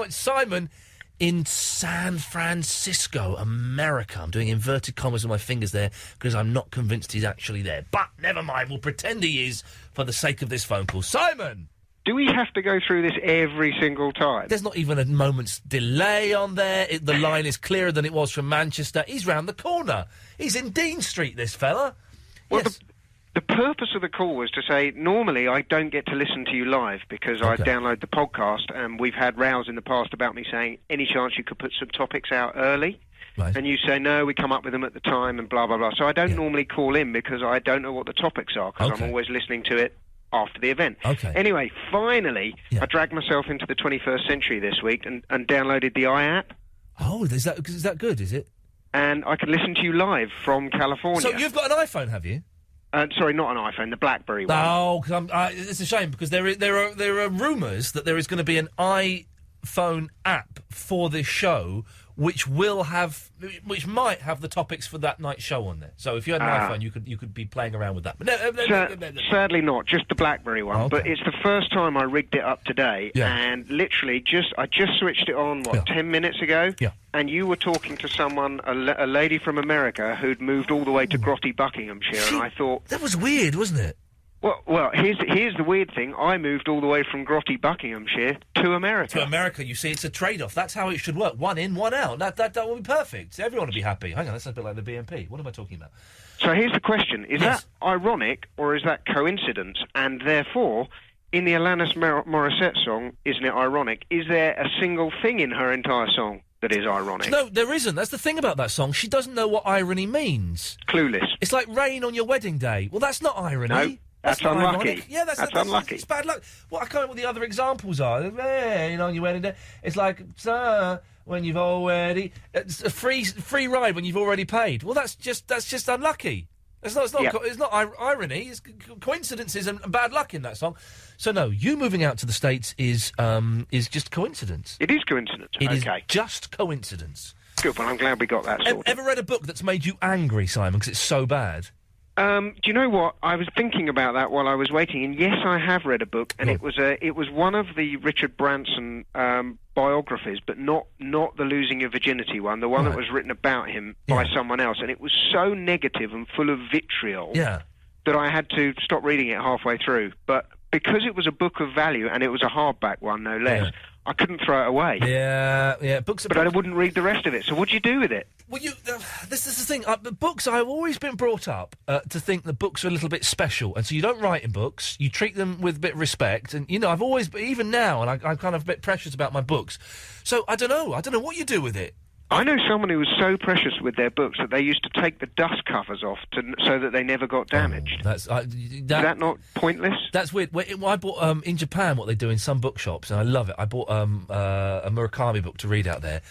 Simon in San Francisco, America. I'm doing inverted commas with my fingers there because I'm not convinced he's actually there. But never mind, we'll pretend he is for the sake of this phone call. Simon! Do we have to go through this every single time? There's not even a moment's delay on there. The line is clearer than it was from Manchester. He's round the corner. He's in Dean Street, this fella. Well, yes. The purpose of the call was to say, normally I don't get to listen to you live because I download the podcast, and we've had rows in the past about me saying, any chance you could put some topics out early? Right. And you say, no, we come up with them at the time and blah, blah, blah. So I don't normally call in because I don't know what the topics are because I'm always listening to it after the event. Okay. Anyway, finally, I dragged myself into the 21st century this week and downloaded the iApp. Oh, is that good, is it? And I can listen to you live from California. So you've got an iPhone, have you? Sorry, not an iPhone, the BlackBerry one. Oh, it's a shame because there are rumours that there is going to be an iPhone app for this show, which might have the topics for that night's show on there. So if you had an iPhone, you could be playing around with that. But no. Sadly not, just the BlackBerry one. Okay. But it's the first time I rigged it up today, and literally I just switched it on 10 minutes ago. Yeah. And you were talking to someone, a lady from America who'd moved all the way to Grotty, Buckinghamshire, and I thought that was weird, wasn't it? Well, here's the weird thing. I moved all the way from Grotty, Buckinghamshire to America. To America, you see, it's a trade-off. That's how it should work. One in, one out. That will be perfect. Everyone will be happy. Hang on, that's a bit like the BNP. What am I talking about? So here's the question. Is that ironic or is that coincidence? And therefore, in the Alanis Morissette song, isn't it ironic? Is there a single thing in her entire song that is ironic? No, there isn't. That's the thing about that song. She doesn't know what irony means. Clueless. It's like rain on your wedding day. Well, that's not irony. No. That's unlucky. Ironic. Yeah, that's unlucky. It's bad luck. Well, I can't remember what the other examples are. On your wedding day. It's like, when you've already... It's a free ride when you've already paid. Well, that's just unlucky. It's not irony. It's coincidences and bad luck in that song. So, no, you moving out to the States is just coincidence. It is coincidence. It is just coincidence. Good, well, I'm glad we got that sorted. Ever read a book that's made you angry, Simon, because it's so bad? Do you know what? I was thinking about that while I was waiting, and yes, I have read a book, and it was one of the Richard Branson biographies, but not the Losing Your Virginity one, the one that was written about him by someone else, and it was so negative and full of vitriol that I had to stop reading it halfway through. But because it was a book of value, and it was a hardback one, no less, I couldn't throw it away. Yeah. But I wouldn't read the rest of it. So what do you do with it? Well, this is the thing. The books, I've always been brought up to think that books are a little bit special, and so you don't write in books. You treat them with a bit of respect, and I've always, even now, and I'm kind of a bit precious about my books. So I don't know what you do with it. I know someone who was so precious with their books that they used to take the dust covers off so that they never got damaged. Is that not pointless? That's weird. I bought in Japan what they do in some bookshops, and I love it. I bought a Murakami book to read out there,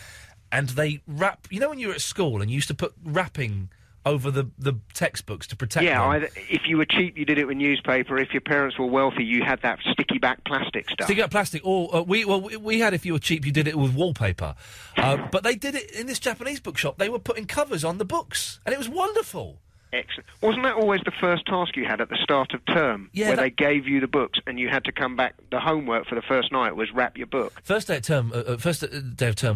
and they wrap. You know when you were at school and you used to put wrapping over the textbooks to protect them? Yeah, if you were cheap, you did it with newspaper. If your parents were wealthy, you had that sticky back plastic stuff. Sticky back plastic. Or we had, if you were cheap, you did it with wallpaper. But they did it in this Japanese bookshop. They were putting covers on the books, and it was wonderful. Excellent. Wasn't that always the first task you had at the start of term? Yeah, where they gave you the books and you had to come back. The homework for the first night was wrap your book. First day of term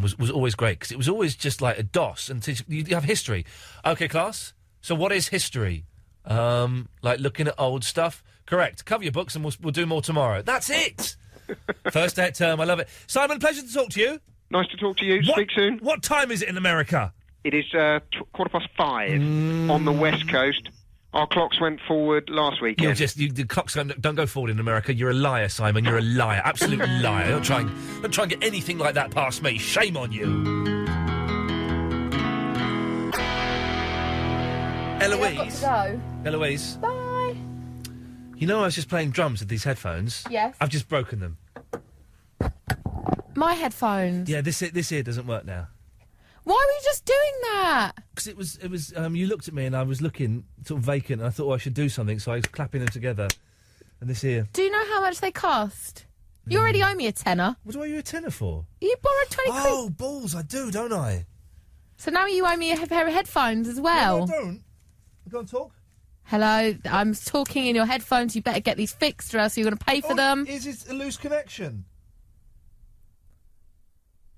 was always great because it was always just like a DOS and you have history. Okay, class. So what is history? Like looking at old stuff. Correct. Cover your books and we'll do more tomorrow. That's it. First day of term. I love it. Simon, pleasure to talk to you. Nice to talk to you. Speak soon. What time is it in America? It is 5:15 on the West Coast. Our clocks went forward last weekend. The clocks don't go forward in America. You're a liar, Simon. You're a liar. Absolute liar. Don't try and get anything like that past me. Shame on you. Eloise. I've got to go. Eloise. Bye. You know I was just playing drums with these headphones? Yes. I've just broken them. My headphones? Yeah, this ear doesn't work now. Why were you just doing that? Because it was. You looked at me and I was looking sort of vacant, and I thought I should do something, so I was clapping them together. And this ear. Do you know how much they cost? You already owe me a tenner. What do I owe you a tenner for? You borrowed 20 quid. Oh, balls! I do, don't I? So now you owe me a pair of headphones as well. No, I don't. Go and talk. Hello, I'm talking in your headphones. You better get these fixed, or else you're going to pay for them. Is it a loose connection?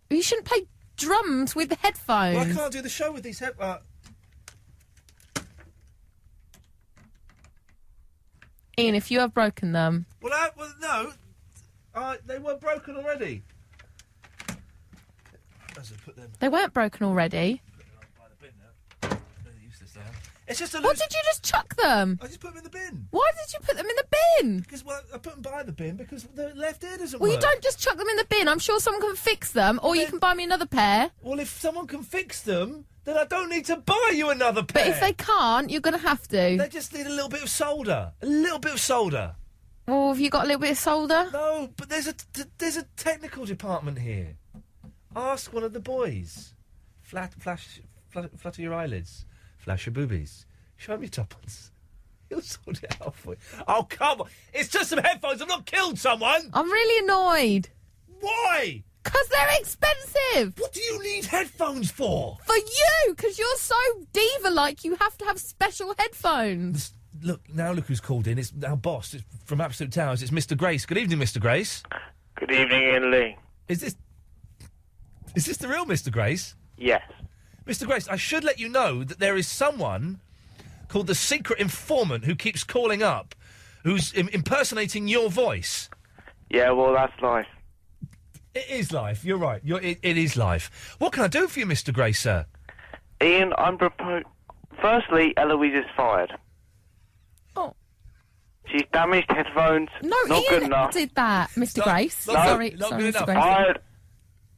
You shouldn't play drums with the headphones. Well, I can't do the show with these headphones. Ian, if you have broken them... Well, no. They were broken already. They weren't broken already. It's just What did you just chuck them? I just put them in the bin. Why did you put them in the bin? Because, I put them by the bin because the left ear doesn't work. work. You don't just chuck them in the bin. I'm sure someone can fix them, or you can buy me another pair. Well, if someone can fix them, then I don't need to buy you another pair. But if they can't, you're going to have to. They just need a little bit of solder. A little bit of solder. Well, have you got a little bit of solder? No, but there's a technical department here. Ask one of the boys. Flutter your eyelids. Flash your boobies. Show me your tuppence. He'll sort it out for you. Oh, come on. It's just some headphones. I've not killed someone. I'm really annoyed. Why? Because they're expensive. What do you need headphones for? For you, because you're so diva-like. You have to have special headphones. Look who's called in. It's our boss. It's from Absolute Towers. It's Mr. Grace. Good evening, Mr. Grace. Good evening, Iain Lee. Is this the real Mr. Grace? Yes. Mr. Grace, I should let you know that there is someone called the Secret Informant who keeps calling up, who's impersonating your voice. Yeah, well, that's life. It is life. You're right. It is life. What can I do for you, Mr. Grace, sir? Iain, firstly, Eloise is fired. Oh. She's damaged headphones. No, not Iain good enough. did that, Mr. Grace. Not sorry, good Mr. enough. Grace. Fired.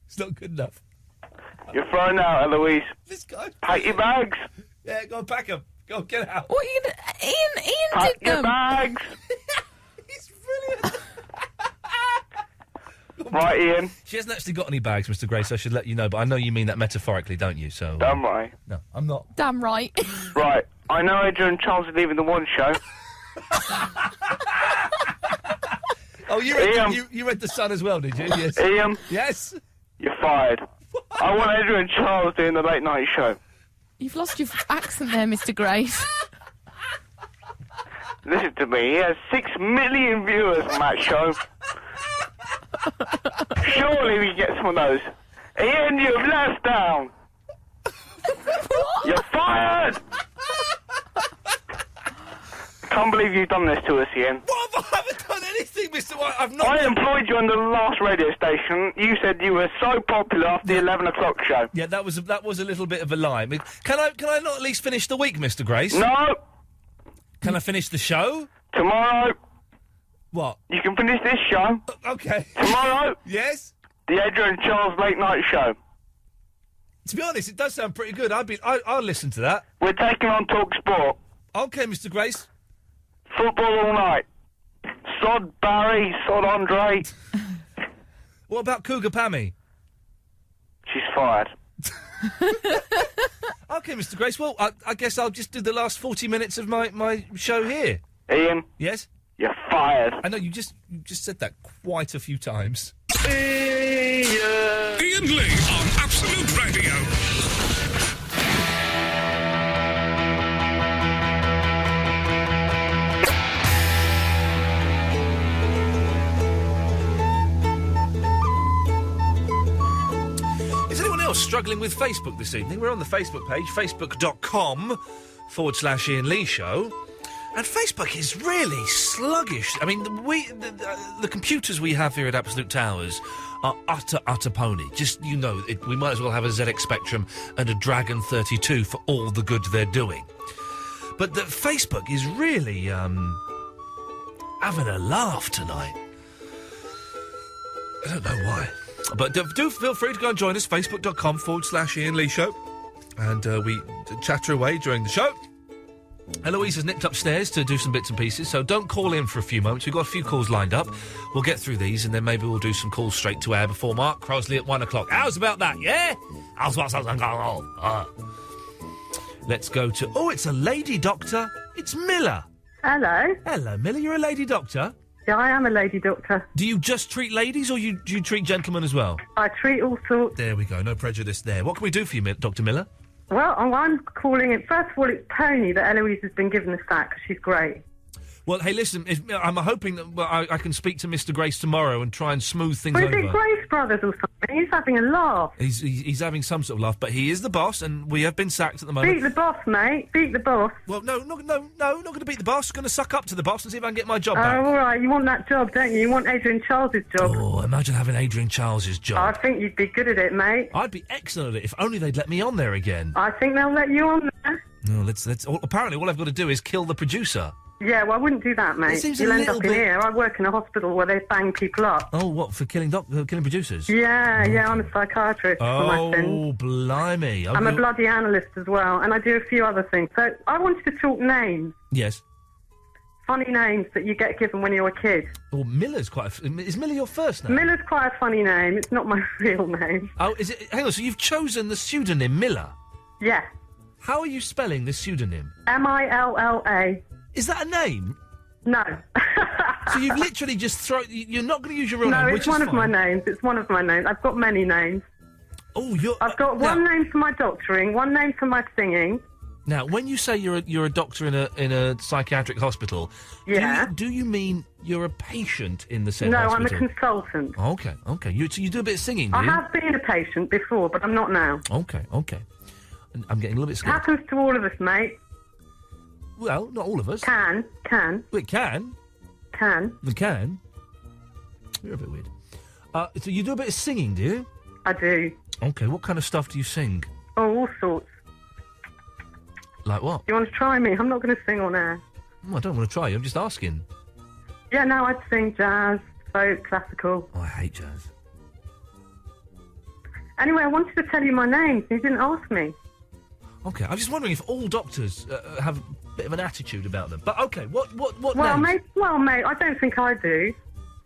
It's not good enough. You're thrown out, Eloise. This guy. Pack your bags. Yeah, go and pack them. Go and get out. What are you going to... Iain Pack did your them. bags. He's brilliant. Right, Iain. She hasn't actually got any bags, Mr. Grace, I should let you know, but I know you mean that metaphorically, don't you? So. Damn right. No, I'm not. Damn right. Right. I know Adrian Charles is leaving the One Show. Oh, you read The Sun as well, did you? Yes. Iain. Yes. You're fired. I want Adrian Charles doing the late night show. You've lost your accent there, Mr. Grace. Listen to me. He has 6 million viewers on that show. Surely we can get some of those. Iain, you've let us down. You're fired. Can't believe you've done this to us, Iain. What have I haven't done anything, Mr. White. I've not. I employed you on the last radio station. You said you were so popular after the 11 o'clock show. Yeah, that was a little bit of a lie. I mean, can I not at least finish the week, Mr. Grace? No. Can I finish the show? Tomorrow. What? You can finish this show. Okay. Tomorrow. Yes? The Adrian Charles late night show. To be honest, it does sound pretty good. I'll listen to that. We're taking on Talk Sport. Okay, Mr. Grace. Football all night. Sod Barry, sod Andre. What about Cougar Pammy? She's fired. Okay, Mr. Grace. Well, I guess I'll just do the last 40 minutes of my show here. Iain. Yes? You're fired. I know, you just said that quite a few times. Iain Lee on Absolute Radio. Is anyone else struggling with Facebook this evening? We're on the Facebook page, facebook.com/Iain Lee Show. And Facebook is really sluggish. I mean, the computers we have here at Absolute Towers are utter pony. Just, we might as well have a ZX Spectrum and a Dragon 32 for all the good they're doing. But the Facebook is really, having a laugh tonight. I don't know why. But do feel free to go and join us, facebook.com/Iain Lee Show. And we chatter away during the show. Eloise has nipped upstairs to do some bits and pieces, so don't call in for a few moments. We've got a few calls lined up. We'll get through these, and then maybe we'll do some calls straight to air before Mark Crosley at 1 o'clock. How's about that, yeah? How's about something going on? Let's go to... Oh, it's a lady doctor. It's Miller. Hello. Hello, Miller. You're a lady doctor? Yeah, I am a lady doctor. Do you just treat ladies, or do you treat gentlemen as well? I treat all sorts. There we go. No prejudice there. What can we do for you, Dr. Miller? Well, I'm calling it... First of all, it's Tony that Eloise has been given the sack, because she's great. Well, hey, listen, I'm hoping that I can speak to Mr. Grace tomorrow and try and smooth things Well, over. is it Grace Brothers or something? He's having a laugh. He's having some sort of laugh, but he is the boss, and we have been sacked at the moment. Beat the boss, mate. Beat the boss. Well, no, not going to beat the boss. Going to suck up to the boss and see if I can get my job back. Oh, all right. You want that job, don't you? You want Adrian Charles's job. Oh, imagine having Adrian Charles's job. I think you'd be good at it, mate. I'd be excellent at it if only they'd let me on there again. I think they'll let you on there. No, let's. Apparently, all I've got to do is kill the producer. Yeah, well, I wouldn't do that, mate. You'll end up in here. I work in a hospital where they bang people up. Oh, what, for killing producers? Yeah, I'm a psychiatrist for my sins. Oh, blimey. I'm a bloody analyst as well, and I do a few other things. So I wanted to talk names. Yes. funny names that you get given when you're a kid. Well, Miller's is Miller your first name? Miller's quite a funny name. It's not my real name. Oh, is it? Hang on, so you've chosen the pseudonym Miller? Yeah. How are you spelling the pseudonym? Milla. Is that a name? No. So you've literally just you're not going to use your real name, No, which it's is one of fine. my names. It's one of my names. I've got many names. Oh, I've got one name for my doctoring, one name for my singing. Now, when you say you're a doctor in a psychiatric hospital, Yeah. do you mean you're a patient in the said No, hospital? I'm a consultant. Okay. So you do a bit of singing, do I you? have been a patient before, but I'm not now. Okay. And I'm getting a little bit scared. Happens to all of us, mate. Well, not all of us. Can. It can. It can. You're a bit weird. So you do a bit of singing, do you? I do. Okay, what kind of stuff do you sing? Oh, all sorts. Like what? You want to try me? I'm not going to sing on air. I don't want to try you, I'm just asking. Yeah, no, I'd sing jazz, folk, classical. Oh, I hate jazz. Anyway, I wanted to tell you my name, so you didn't ask me. Okay, I'm just wondering if all doctors have a bit of an attitude about them. But okay, what Well, names? mate, I don't think I do.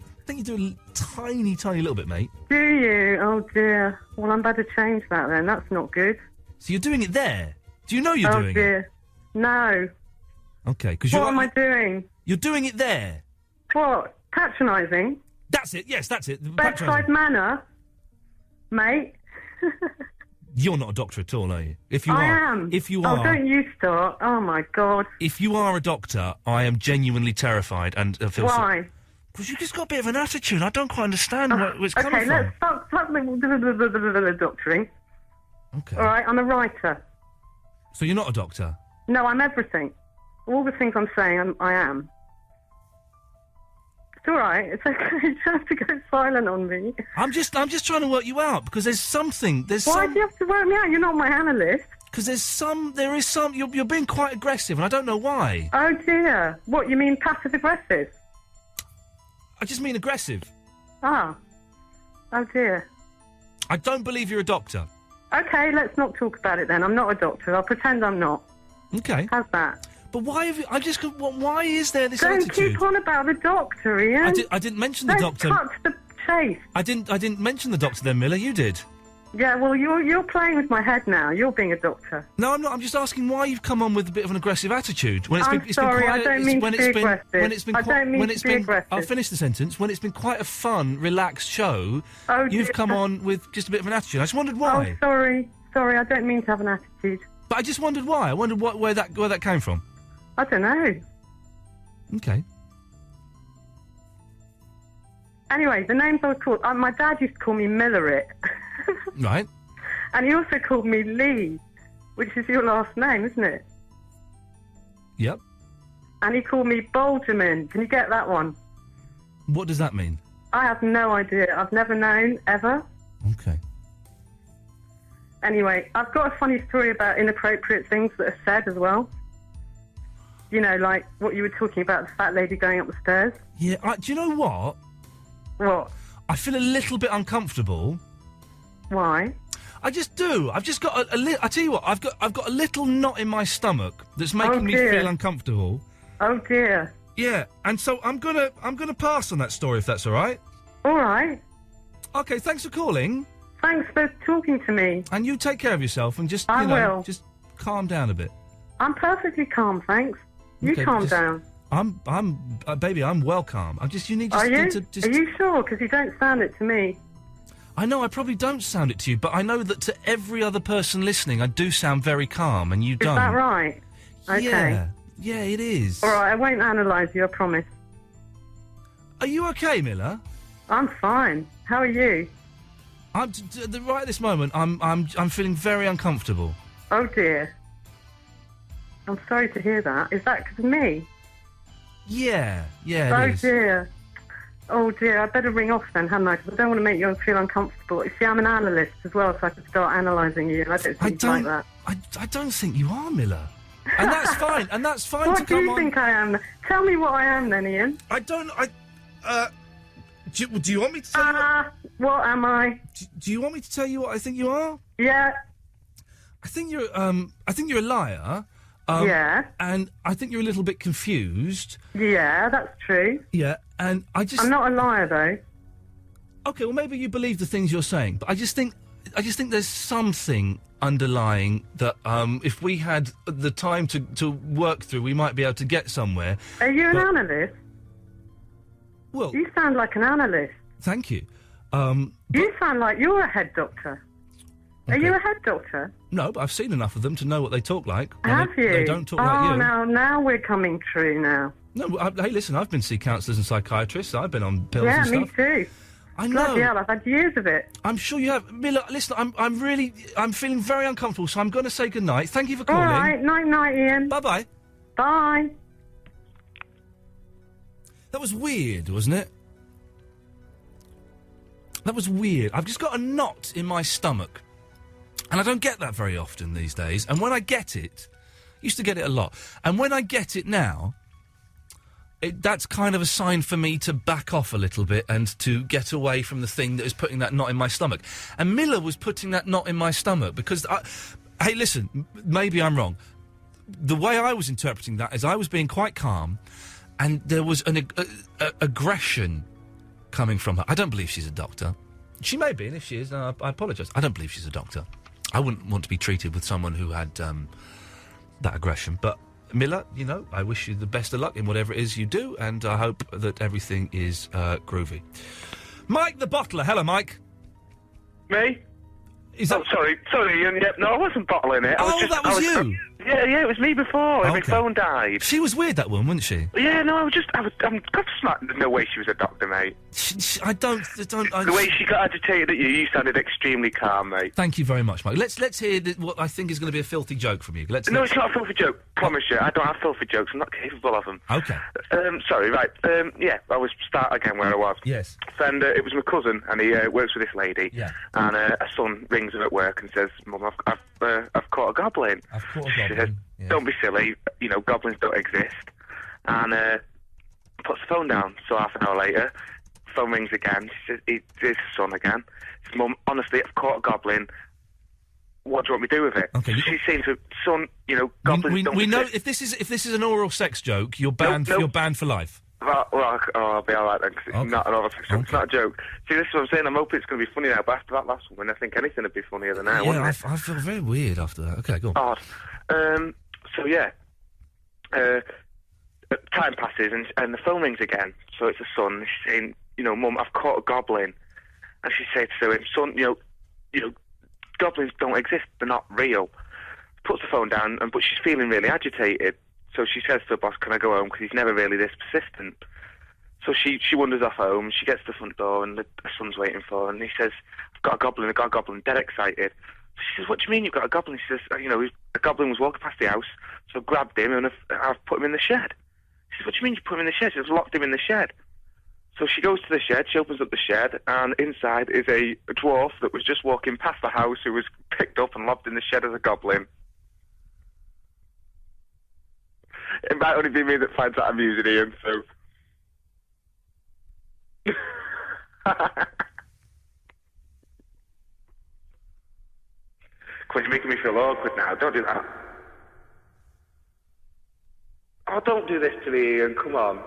I think you do a tiny little bit, mate. Do you? Oh, dear. Well, I'm about to change that then. That's not good. So you're doing it there? Do you know you're doing Oh, dear. No. it? Okay, because What am I doing? You're doing it there. What? Patronising? That's it, yes, that's it. Bedside manner? Mate? You're not a doctor at all, are you? If you I are, am. If you Oh, are, don't you start. Oh, my God. if you are a doctor, I am genuinely terrified and feel. Why? Because you've just got a bit of an attitude. I don't quite understand where it's coming Okay, from. let's start the doctoring. Okay. All right, I'm a writer. So you're not a doctor? No, I'm everything. All the things I'm saying, I am. It's all right. It's okay. You don't have to go silent on me. I'm just trying to work you out because there's something. Why do you have to work me out? You're not my analyst. Because there is some. You're being quite aggressive, and I don't know why. Oh dear. What, you mean passive aggressive? I just mean aggressive. Ah. Oh dear. I don't believe you're a doctor. Okay, let's not talk about it then. I'm not a doctor. I'll pretend I'm not. Okay. How's that? But why have you? Why is there this Don't attitude? keep on about the doctor, Ian. I didn't mention the Let's doctor. cut to the chase. I didn't mention the doctor then, Miller. You did. Yeah, well, you're playing with my head now. You're being a doctor. No, I'm not. I'm just asking why you've come on with a bit of an aggressive attitude. When I'm sorry, I don't mean to be aggressive. I don't mean to be aggressive. I'll finish the sentence. When it's been quite a fun, relaxed show, you've come on with just a bit of an attitude. I just wondered why. Oh, sorry, I don't mean to have an attitude. But I just wondered why. I wondered where that came from. I don't know. Okay. Anyway, the names I was called... my dad used to call me Millerit. Right. And he also called me Lee, which is your last name, isn't it? Yep. And he called me Bolgerman. Can you get that one? What does that mean? I have no idea. I've never known, ever. Okay. Anyway, I've got a funny story about inappropriate things that are said as well. You know, like what you were talking about, the fat lady going up the stairs. Yeah, do you know what? What? I feel a little bit uncomfortable. Why? I just do. I've just got I tell you what, I've got a little knot in my stomach that's making me feel uncomfortable. Oh dear. Yeah, and so I'm gonna pass on that story if that's all right. All right. Okay, thanks for calling. Thanks for talking to me. And you take care of yourself and just I will. just calm down a bit. I'm perfectly calm, thanks. You calm down. Baby, I'm well calm. You need Are you? to Are you sure? Because you don't sound it to me. I know I probably don't sound it to you, but I know that to every other person listening, I do sound very calm, and you don't. Is that right? Okay. Yeah, it is. All right, I won't analyse you, I promise. Are you okay, Miller? I'm fine. How are you? Right at this moment, I'm feeling very uncomfortable. Oh dear. I'm sorry to hear that. Is that because of me? Yeah, it Oh is. dear. Oh dear, I better ring off then, hadn't I? Because I don't want to make you feel uncomfortable. You see, I'm an analyst as well, so I could start analysing you, and I don't think you like that. I don't think you are, Miller. And that's fine. And that's fine What to do come you on. think I am? Tell me what I am then, Ian. Do you want me to tell you? What am I? Do you want me to tell you what I think you are? Yeah. I think you're a liar. Yeah. And I think you're a little bit confused. Yeah, that's true. Yeah, and I just... I'm not a liar, though. Okay, well, maybe you believe the things you're saying, but I just think there's something underlying that if we had the time to work through, we might be able to get somewhere. Are you an analyst? Well... You sound like an analyst. Thank you. You sound like you're a head doctor. Okay. Are you a head doctor? No, but I've seen enough of them to know what they talk like. Have you? They don't talk like you. Now we're coming true now. No, hey, listen, I've been to see counsellors and psychiatrists. I've been on pills and stuff. Yeah, me too. I know. Bloody hell, I've had years of it. I'm sure you have. Miller, listen, I'm feeling very uncomfortable, so I'm going to say goodnight. Thank you for calling. All right, night, Ian. Bye-bye. Bye. That was weird, wasn't it? That was weird. I've just got a knot in my stomach. And I don't get that very often these days. And when I get it, used to get it a lot. And when I get it now, that's kind of a sign for me to back off a little bit and to get away from the thing that is putting that knot in my stomach. And Miller was putting that knot in my stomach because... hey, listen, maybe I'm wrong. The way I was interpreting that is I was being quite calm and there was an aggression coming from her. I don't believe she's a doctor. She may be, and if she is, I apologise. I don't believe she's a doctor. I wouldn't want to be treated with someone who had that aggression. But, Miller, you know, I wish you the best of luck in whatever it is you do, and I hope that everything is groovy. Mike the Bottler. Hello, Mike. Me? Is that... sorry, Ian. Yep, no, I wasn't bottling it. That was you? Yeah, it was me before. Okay. My phone died. She was weird, that woman, wasn't she? Yeah, no, I'm just like, no way she was a doctor, mate. The way she got agitated at you sounded extremely calm, mate. Thank you very much, Mike. Let's hear what I think is going to be a filthy joke from you. No, it's not a filthy joke. Promise you, I don't have filthy jokes. I'm not capable of them. Okay. Sorry, right. Yeah, I was start again where I was. Yes. And it was my cousin, and he works with this lady. Yeah. And a son rings him at work and says, "Mum, I've caught a goblin." I've caught a goblin. She says, "Don't be silly. You know, goblins don't exist." And puts the phone down. So half an hour later, phone rings again. She says, "It's his son again." She says, "Mum, honestly, I've caught a goblin. What do you want me to do with it?" Okay. She's saying to son, you know, goblins don't we know exist. if this is an oral sex joke, you're banned. Nope. You're banned for life. Well, I'll be all right then, because it's not an oral sex joke. It's not a joke. See, this is what I'm saying. I'm hoping it's going to be funny now, but after that last one, I think anything would be funnier than that, wouldn't it? I feel very weird after that. Okay, go on. Odd. So, yeah. Time passes, and the phone rings again. So it's a son. She's saying, you know, "Mum, I've caught a goblin." And she said to him, "Son, you know, goblins don't exist. They're not real." Puts the phone down, but she's feeling really agitated. So she says to the boss, "Can I go home?" Because he's never really this persistent. So she wanders off home. She gets to the front door, and the son's waiting for her. And he says, I've got a goblin, dead excited. She says, "What do you mean you've got a goblin?" She says, "You know, a goblin was walking past the house, so I grabbed him and I've put him in the shed." She says, "What do you mean you put him in the shed?" She says, "Locked him in the shed." So she goes to the shed, she opens up the shed, and inside is a dwarf that was just walking past the house who was picked up and lobbed in the shed as a goblin. It might only be me that finds that amusing, Ian, so... Quit, you're making me feel awkward now. Don't do that. Oh, don't do this to me, Ian. Come on.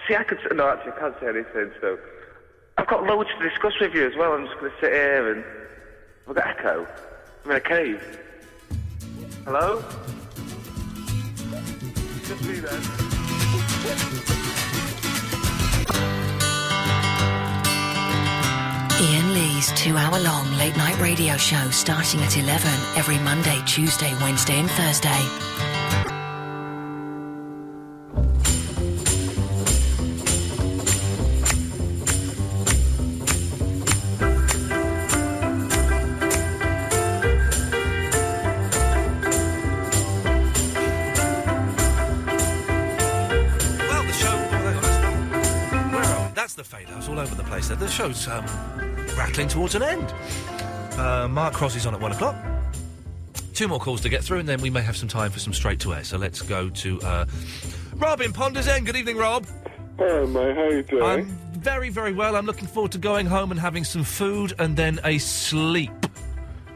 See, no, actually, I can't say anything, so... I've got loads to discuss with you as well. I'm just going to sit here and... I've got echo. I'm in a cave. Hello? Just me then. Iain Lee's 2-hour-long late-night radio show starting at 11 every Monday, Tuesday, Wednesday and Thursday. The show's rattling towards an end. Mark Crosby's on at 1 o'clock. 2 more calls to get through, and then we may have some time for some straight to air. So let's go to Rob in Ponders End. Good evening, Rob. Hello, mate. How you doing? I'm very, very well. I'm looking forward to going home and having some food and then a sleep.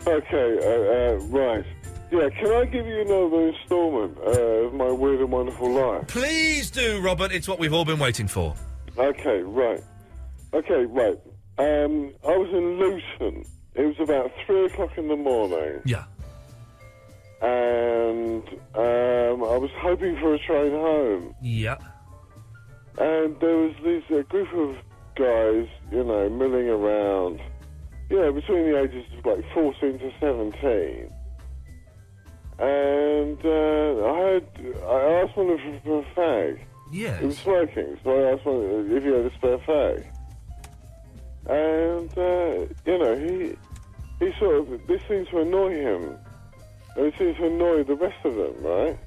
Okay, right. Yeah, can I give you another instalment of my Weird and Wonderful Life? Please do, Robert. It's what we've all been waiting for. Okay, right. I was in Luton. It was about 3 o'clock in the morning. Yeah. And I was hoping for a train home. Yeah. And there was this group of guys, milling around. Between the ages of 14 to 17. And I asked one of them for a fag. Yes. He was smoking, so I asked one if he had a spare fag. And, he sort of, this seemed to annoy him. And it seemed to annoy the rest of them, right?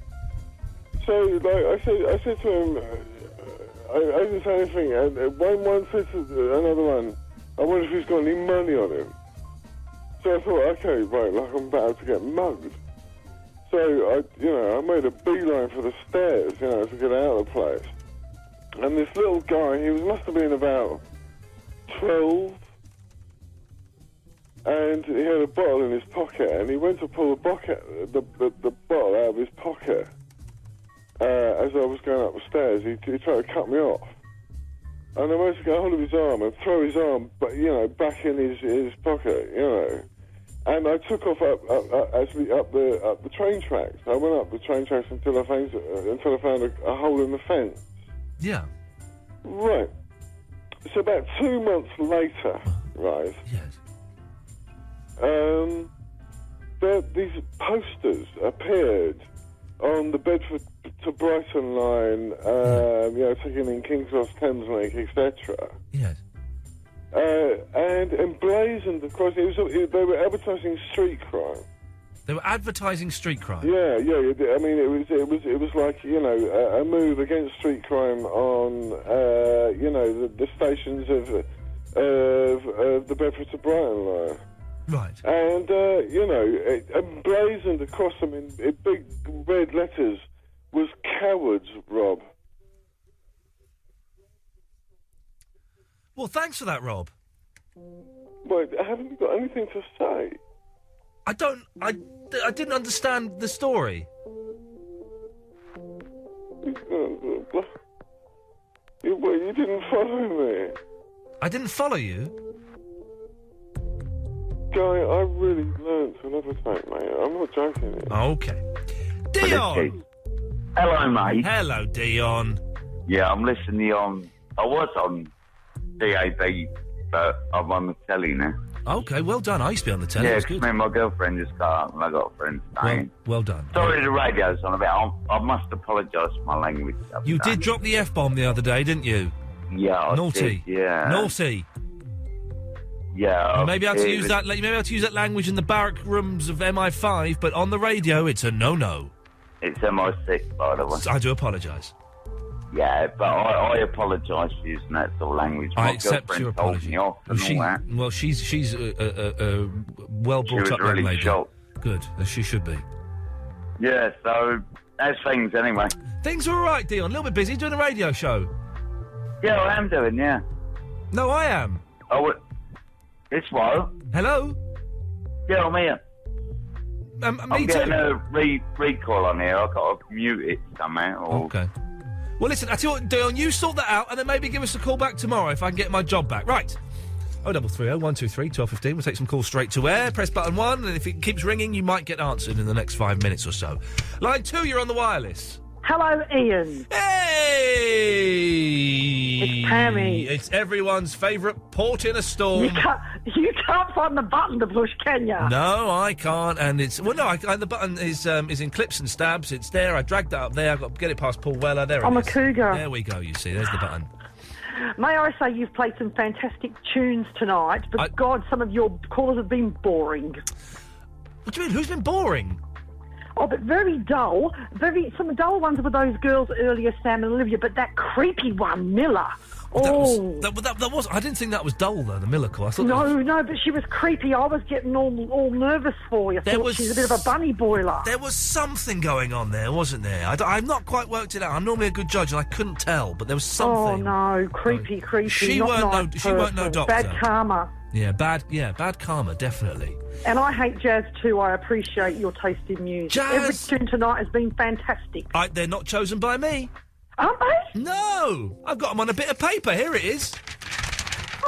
So, I said to him, I didn't say anything, and one said to another one, I wonder if he's got any money on him. So I thought, okay, right, I'm about to get mugged. So I made a beeline for the stairs, to get out of the place. And this little guy, he must have been about 12, and he had a bottle in his pocket, and he went to pull the bottle out of his pocket. As I was going up the stairs, he tried to cut me off. And I managed to get hold of his arm and throw his arm, back in his pocket, And I took off up the train tracks. I went up the train tracks until I found a hole in the fence. Yeah. Right. So about 2 months later, right? Yes. These posters appeared on the Bedford to Brighton line, taking in King's Cross, Thameslink, etc. Yes. And emblazoned, of course, they were advertising street crime. They were advertising street crime? Yeah. I mean, it was like, a move against street crime on, the stations of the Bedford to Brighton line. Right. And, emblazoned across them in big red letters was cowards, Rob. Well, thanks for that, Rob. Wait, haven't you got anything to say? I didn't understand the story. You didn't follow me. I didn't follow you? Guy, I really learned to levitate, mate. I'm not joking. Okay. Dion! Hello, mate. Hello, Dion. Yeah, I'm listening on... I was on DAB, but I'm on the telly now. Okay, well done. I used to be on the telly. Yeah, It was because good. me and my girlfriend just got up and I got a friend staying. Well done. Sorry, the radio's on about. I must apologise for my language. You did drop the F-bomb the other day, didn't you? Yeah, I Naughty. did, yeah. Naughty. Yeah. You may be able to use that. You may be able to use that language in the barrack rooms of MI5, but on the radio, it's a no-no. It's MI6, by the way. I do apologise. Yeah, but I apologise for using that sort of language. I My accept girlfriend your told apology. me off and all that. Well, she's a well She brought was up really young lady. shocked. Good, as she should be. Yeah, so how's things anyway? Things are all right, Dion. A little bit busy doing a radio show. Yeah, I am doing. Yeah. No, I am. Oh, it's what? Hello. Yeah, I'm here. Me I'm getting a recall on here. I've got to mute it somehow. Okay. Well, listen, I tell you what, Dion, you sort that out, and then maybe give us a call back tomorrow if I can get my job back. Right. 0330 123 1215. We'll take some calls straight to air. Press button 1, and if it keeps ringing, you might get answered in the next 5 minutes or so. Line 2, you're on the wireless. Hello, Ian. Hey! It's Tammy. It's everyone's favourite port in a storm. You can't find the button to push, can you? No, I can't, and it's... Well, no, the button is in clips and stabs. It's there. I dragged that up there. I've got to get it past Paul Weller. There I'm it a is. cougar. There we go, you see. There's the button. May I say you've played some fantastic tunes tonight, but God, some of your callers have been boring. What do you mean? Who's been boring? Oh, but very dull. Some dull ones were those girls earlier, Sam and Olivia, but that creepy one, Miller. That was. I didn't think that was dull though. The Miller call. I thought No, but she was creepy. I was getting all nervous for you. She's a bit of a bunny boiler. There was something going on there, wasn't there? I've not quite worked it out. I'm normally a good judge, and I couldn't tell, but there was something. Oh no, creepy. She not weren't nice no doctor. Bad karma. Yeah, bad karma, definitely. And I hate jazz too. I appreciate your taste in music. Jazz? Every tune tonight has been fantastic. They're not chosen by me. Aren't they? No! I've got them on a bit of paper. Here it is.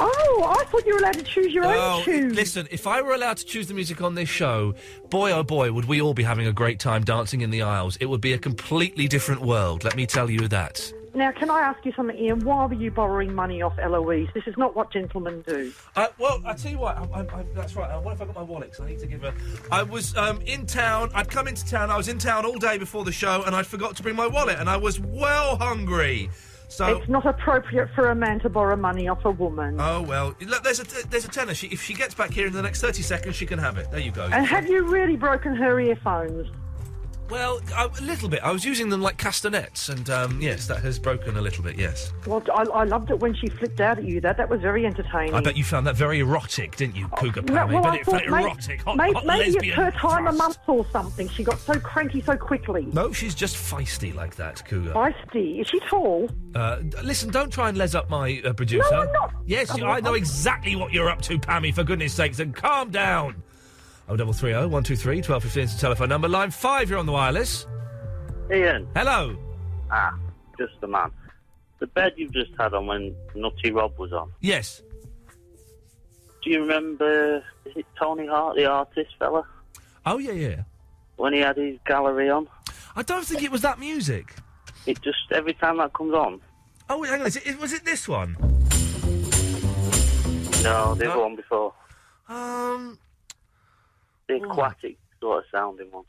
Oh, I thought you were allowed to choose your own tune. Listen, if I were allowed to choose the music on this show, boy oh boy, would we all be having a great time dancing in the aisles. It would be a completely different world, let me tell you that. Now, can I ask you something, Ian? Why were you borrowing money off Eloise? This is not what gentlemen do. Well, I tell you what, that's right. What if I got my wallet? 'Cause I need to give her... I was in town. I'd come into town. I was in town all day before the show, and I forgot to bring my wallet, and I was well hungry. So it's not appropriate for a man to borrow money off a woman. Oh, well, look, there's a tenner. If she gets back here in the next 30 seconds, she can have it. There you go. And have you really broken her earphones? Well, a little bit. I was using them like castanets, and yes, that has broken a little bit, yes. Well, I loved it when she flipped out at you. That was very entertaining. I bet you found that very erotic, didn't you, Cougar Pammy? Well, But I it found it thought erotic, hot maybe lesbian it's her time a thrust. month or something. She got so cranky so quickly. No, she's just feisty like that, Cougar. Feisty? Is she tall? Listen, don't try and les up my producer. No, I'm not. Yes, I know exactly what you're up to, Pammy, for goodness sakes, and calm down. 0330 123 1215 is the telephone number. Line 5, you're on the wireless. Ian. Hello. Just the man. The bed you've just had on when Nutty Rob was on. Yes. Do you remember, is it Tony Hart, the artist fella? Oh, yeah. When he had his gallery on? I don't think it was that music. It just, every time that comes on. Oh, hang on, was it this one? No, the other one before. The aquatic sort of sounding one.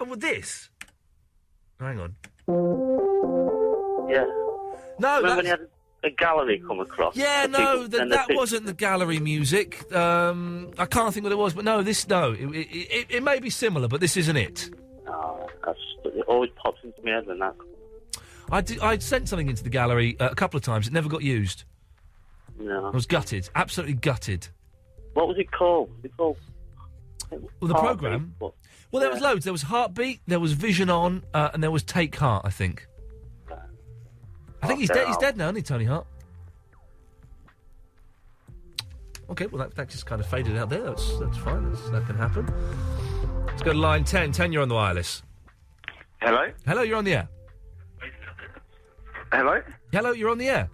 Oh, well, this? Hang on. Yeah. No, remember when he had a gallery come across? Yeah, no, that wasn't the gallery music. I can't think what it was, but no, it may be similar, but this isn't it. No, it always pops into my head when that comes. I'd sent something into the gallery a couple of times. It never got used. No. I was gutted, absolutely gutted. What was it called? Well, the programme? Well, there was loads. There was Heartbeat, there was Vision On, and there was Take Heart, I think. I think he's dead. He's dead now, isn't he, Tony Hart? Okay, well, that just kind of faded out there. That's fine. That can happen. Let's go to line 10. 10, you're on the wireless. Hello? Hello, you're on the air. Hello? Hello, you're on the air.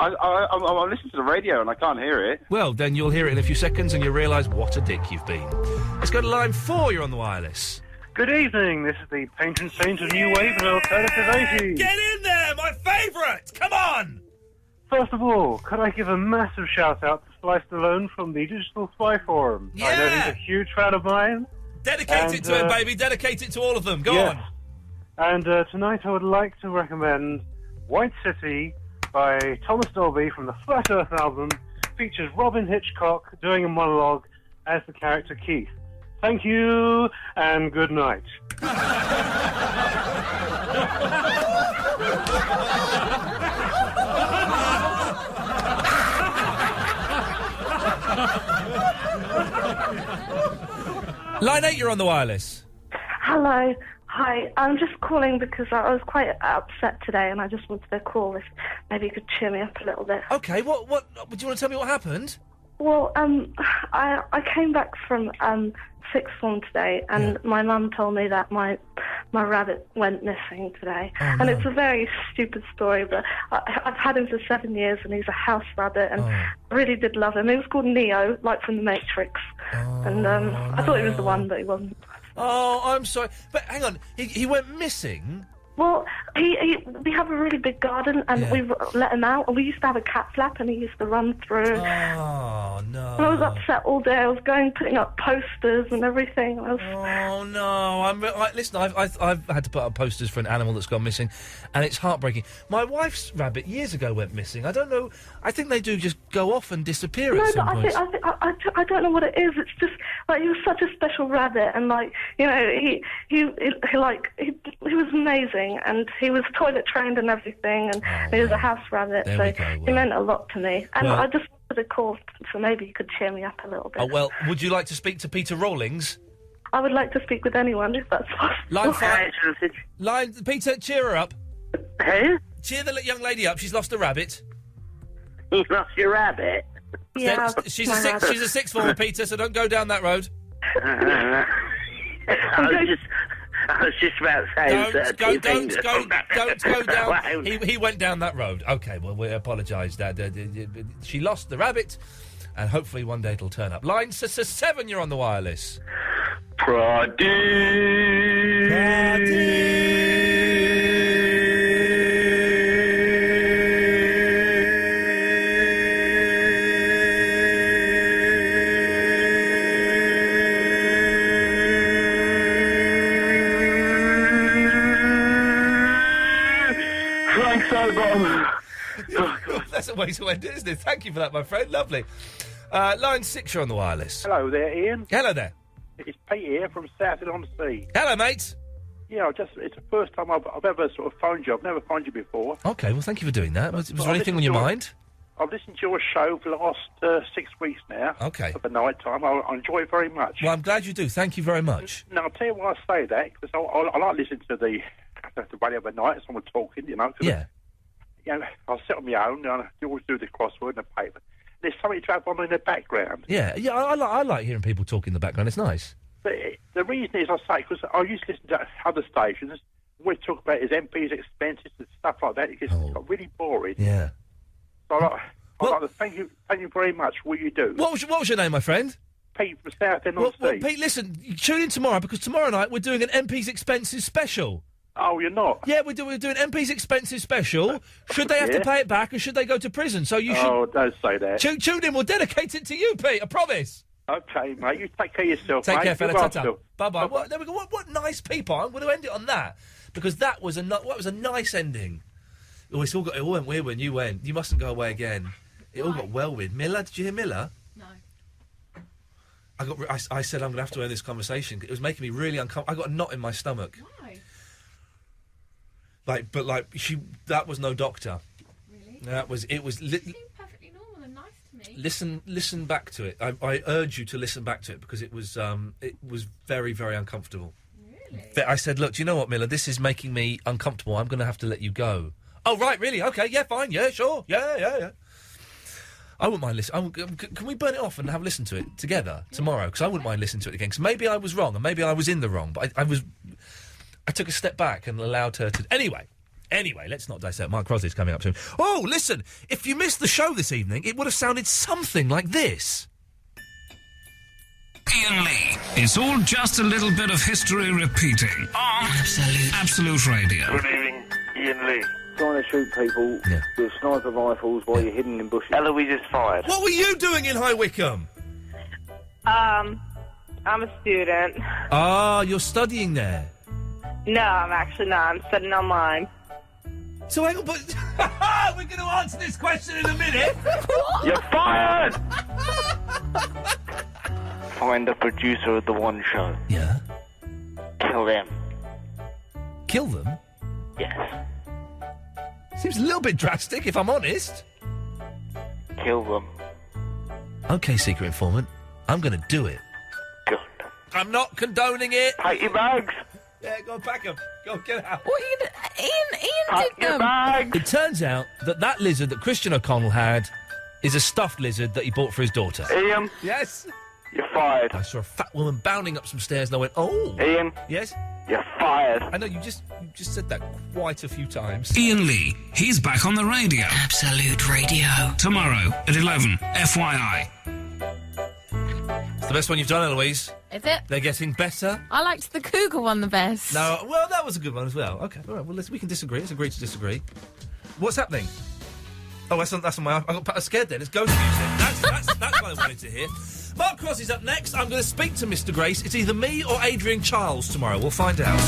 I'm listening to the radio and I can't hear it. Well, then you'll hear it in a few seconds and you'll realise what a dick you've been. Let's go to line 4, you're on the wireless. Good evening, this is the Paint and Saint of New Wave and Alternative 80s. Get in there, my favourite! Come on! First of all, could I give a massive shout-out to Sliced Alone from the Digital Spy Forum? Yeah! I know he's a huge fan of mine. Dedicate it to him, baby. Dedicate it to all of them. Go on. And tonight I would like to recommend White City by Thomas Dolby from the Flat Earth album. Features Robin Hitchcock doing a monologue as the character Keith. Thank you, and good night. Line 8, you're on the wireless. Hello. Hi. I'm just calling because I was quite upset today and I just wanted to call if maybe you could cheer me up a little bit. Okay, what do you want to tell me what happened? Well, I came back from sixth form today and my mum told me that my rabbit went missing today. Oh, and it's a very stupid story, but I've had him for 7 years and he's a house rabbit and I really did love him. He was called Neo, like from The Matrix. And I thought he was the one, but he wasn't. Oh, I'm sorry. But hang on, he went missing? Well, we have a really big garden, and we let him out, and we used to have a cat flap, and he used to run through. Oh, no. And I was upset all day. I was putting up posters and everything. Oh, no. Listen, I've had to put up posters for an animal that's gone missing, and it's heartbreaking. My wife's rabbit years ago went missing. I don't know. I think they do just go off and disappear at some point. I don't know what it is. It's just, like, he was such a special rabbit, and, like, you know, he was amazing. And he was toilet trained and everything, and he was a house rabbit, so he meant a lot to me. And I just wanted to call, so maybe you could cheer me up a little bit. Oh, well, would you like to speak to Peter Rawlings? I would like to speak with anyone, if that's possible. Line 5. Peter, cheer her up. Who? Cheer the young lady up. She's lost a rabbit. You lost your rabbit? Yeah. She's a sixth former, Peter, so don't go down that road. I was just about saying Don't go down. He went down that road. Okay, well, we apologise, Dad. She lost the rabbit, and hopefully one day it'll turn up. Line 7, you're on the wireless. That's a way to end it, isn't it? Thank you for that, my friend. Lovely. Line 6, you're on the wireless. Hello there, Ian. Hello there. It's Pete here from Southend-on-Sea. Hello, mate. Yeah, it's the first time I've ever sort of phoned you. I've never phoned you before. Okay, well, thank you for doing that. Was there anything on your mind? I've listened to your show for the last 6 weeks now. Okay. At the night time. I enjoy it very much. Well, I'm glad you do. Thank you very much. Now, I'll tell you why I say that, because I like listening to the radio at night, someone talking, you know. Yeah. You know, I'll sit on my own, and I always do the crossword and the paper. There's something to have on in the background. Yeah, I like hearing people talk in the background. It's nice. But the reason is, I say, because I used to listen to other stations, we talk about his MP's expenses and stuff like that. It got really boring. Yeah. So I'd like to thank you very much for what you do. What was your name, my friend? Pete from Southend-on-Sea. Well, Pete, listen, tune in tomorrow, because tomorrow night we're doing an MP's expenses special. Oh, you're not? Yeah, we're doing MP's expenses special. Should they have to pay it back, or should they go to prison? So you should... Oh, don't say that. Tune in, we'll dedicate it to you, Pete, I promise. Okay, mate, you take care of yourself, Take mate. care, fella. Goodbye, Ta-ta. Bye-bye. Well, there we go. What nice people. I'm going to end it on that, because that was a nice ending. Oh, it all went weird when you went. You mustn't go away again. It all got well weird. Miller, did you hear Miller? No. I said I'm going to have to end this conversation. It was making me really uncomfortable. I got a knot in my stomach. Why? That was no doctor. Really? It was. She seemed perfectly normal and nice to me. Listen back to it. I urge you to listen back to it, because it was very, very uncomfortable. Really? I said, look, do you know what, Miller? This is making me uncomfortable. I'm going to have to let you go. Oh, right, really? Okay, yeah, fine, yeah, sure, yeah. I wouldn't mind listening. Can we burn it off and have a listen to it together tomorrow? Because I wouldn't mind listening to it again. Because maybe I was wrong, and maybe I was in the wrong. But I took a step back and allowed her to... Anyway, let's not dissect. Mark Crosley's coming up soon. Oh, listen, if you missed the show this evening, it would have sounded something like this. Iain Lee. It's all just a little bit of history repeating on Absolute Radio. Good evening, Iain Lee. Trying to shoot people with sniper rifles while you're hidden in bushes. Eloise is fired. What were you doing in High Wycombe? I'm a student. Ah, you're studying there. No, I'm actually not. I'm studying online. So hang on, but we're going to answer this question in a minute. You're fired! Find the producer of the One Show. Yeah? Kill them. Kill them? Yes. Seems a little bit drastic, if I'm honest. Kill them. OK, secret informant. I'm going to do it. Good. I'm not condoning it. Pack your bags. Yeah, go and pack them. Go and get out. What are you going to... Ian Pack did your them. bags. It turns out that lizard that Christian O'Connell had is a stuffed lizard that he bought for his daughter. Ian. Yes? You're fired. I saw a fat woman bounding up some stairs and I went, oh. Ian. Yes? You're fired. I know, you just said that quite a few times. Iain Lee. He's back on the radio. Absolute Radio. Tomorrow at 11. FYI. It's the best one you've done, Eloise. Is it? They're getting better. I liked the cougar one the best. No, well, that was a good one as well. Okay, all right, well, we can disagree. Let's agree to disagree. What's happening? Oh, that's on my... I got scared then. It's ghost music. That's what I wanted to hear. Mark Cross is up next. I'm going to speak to Mr. Grace. It's either me or Adrian Charles tomorrow. We'll find out.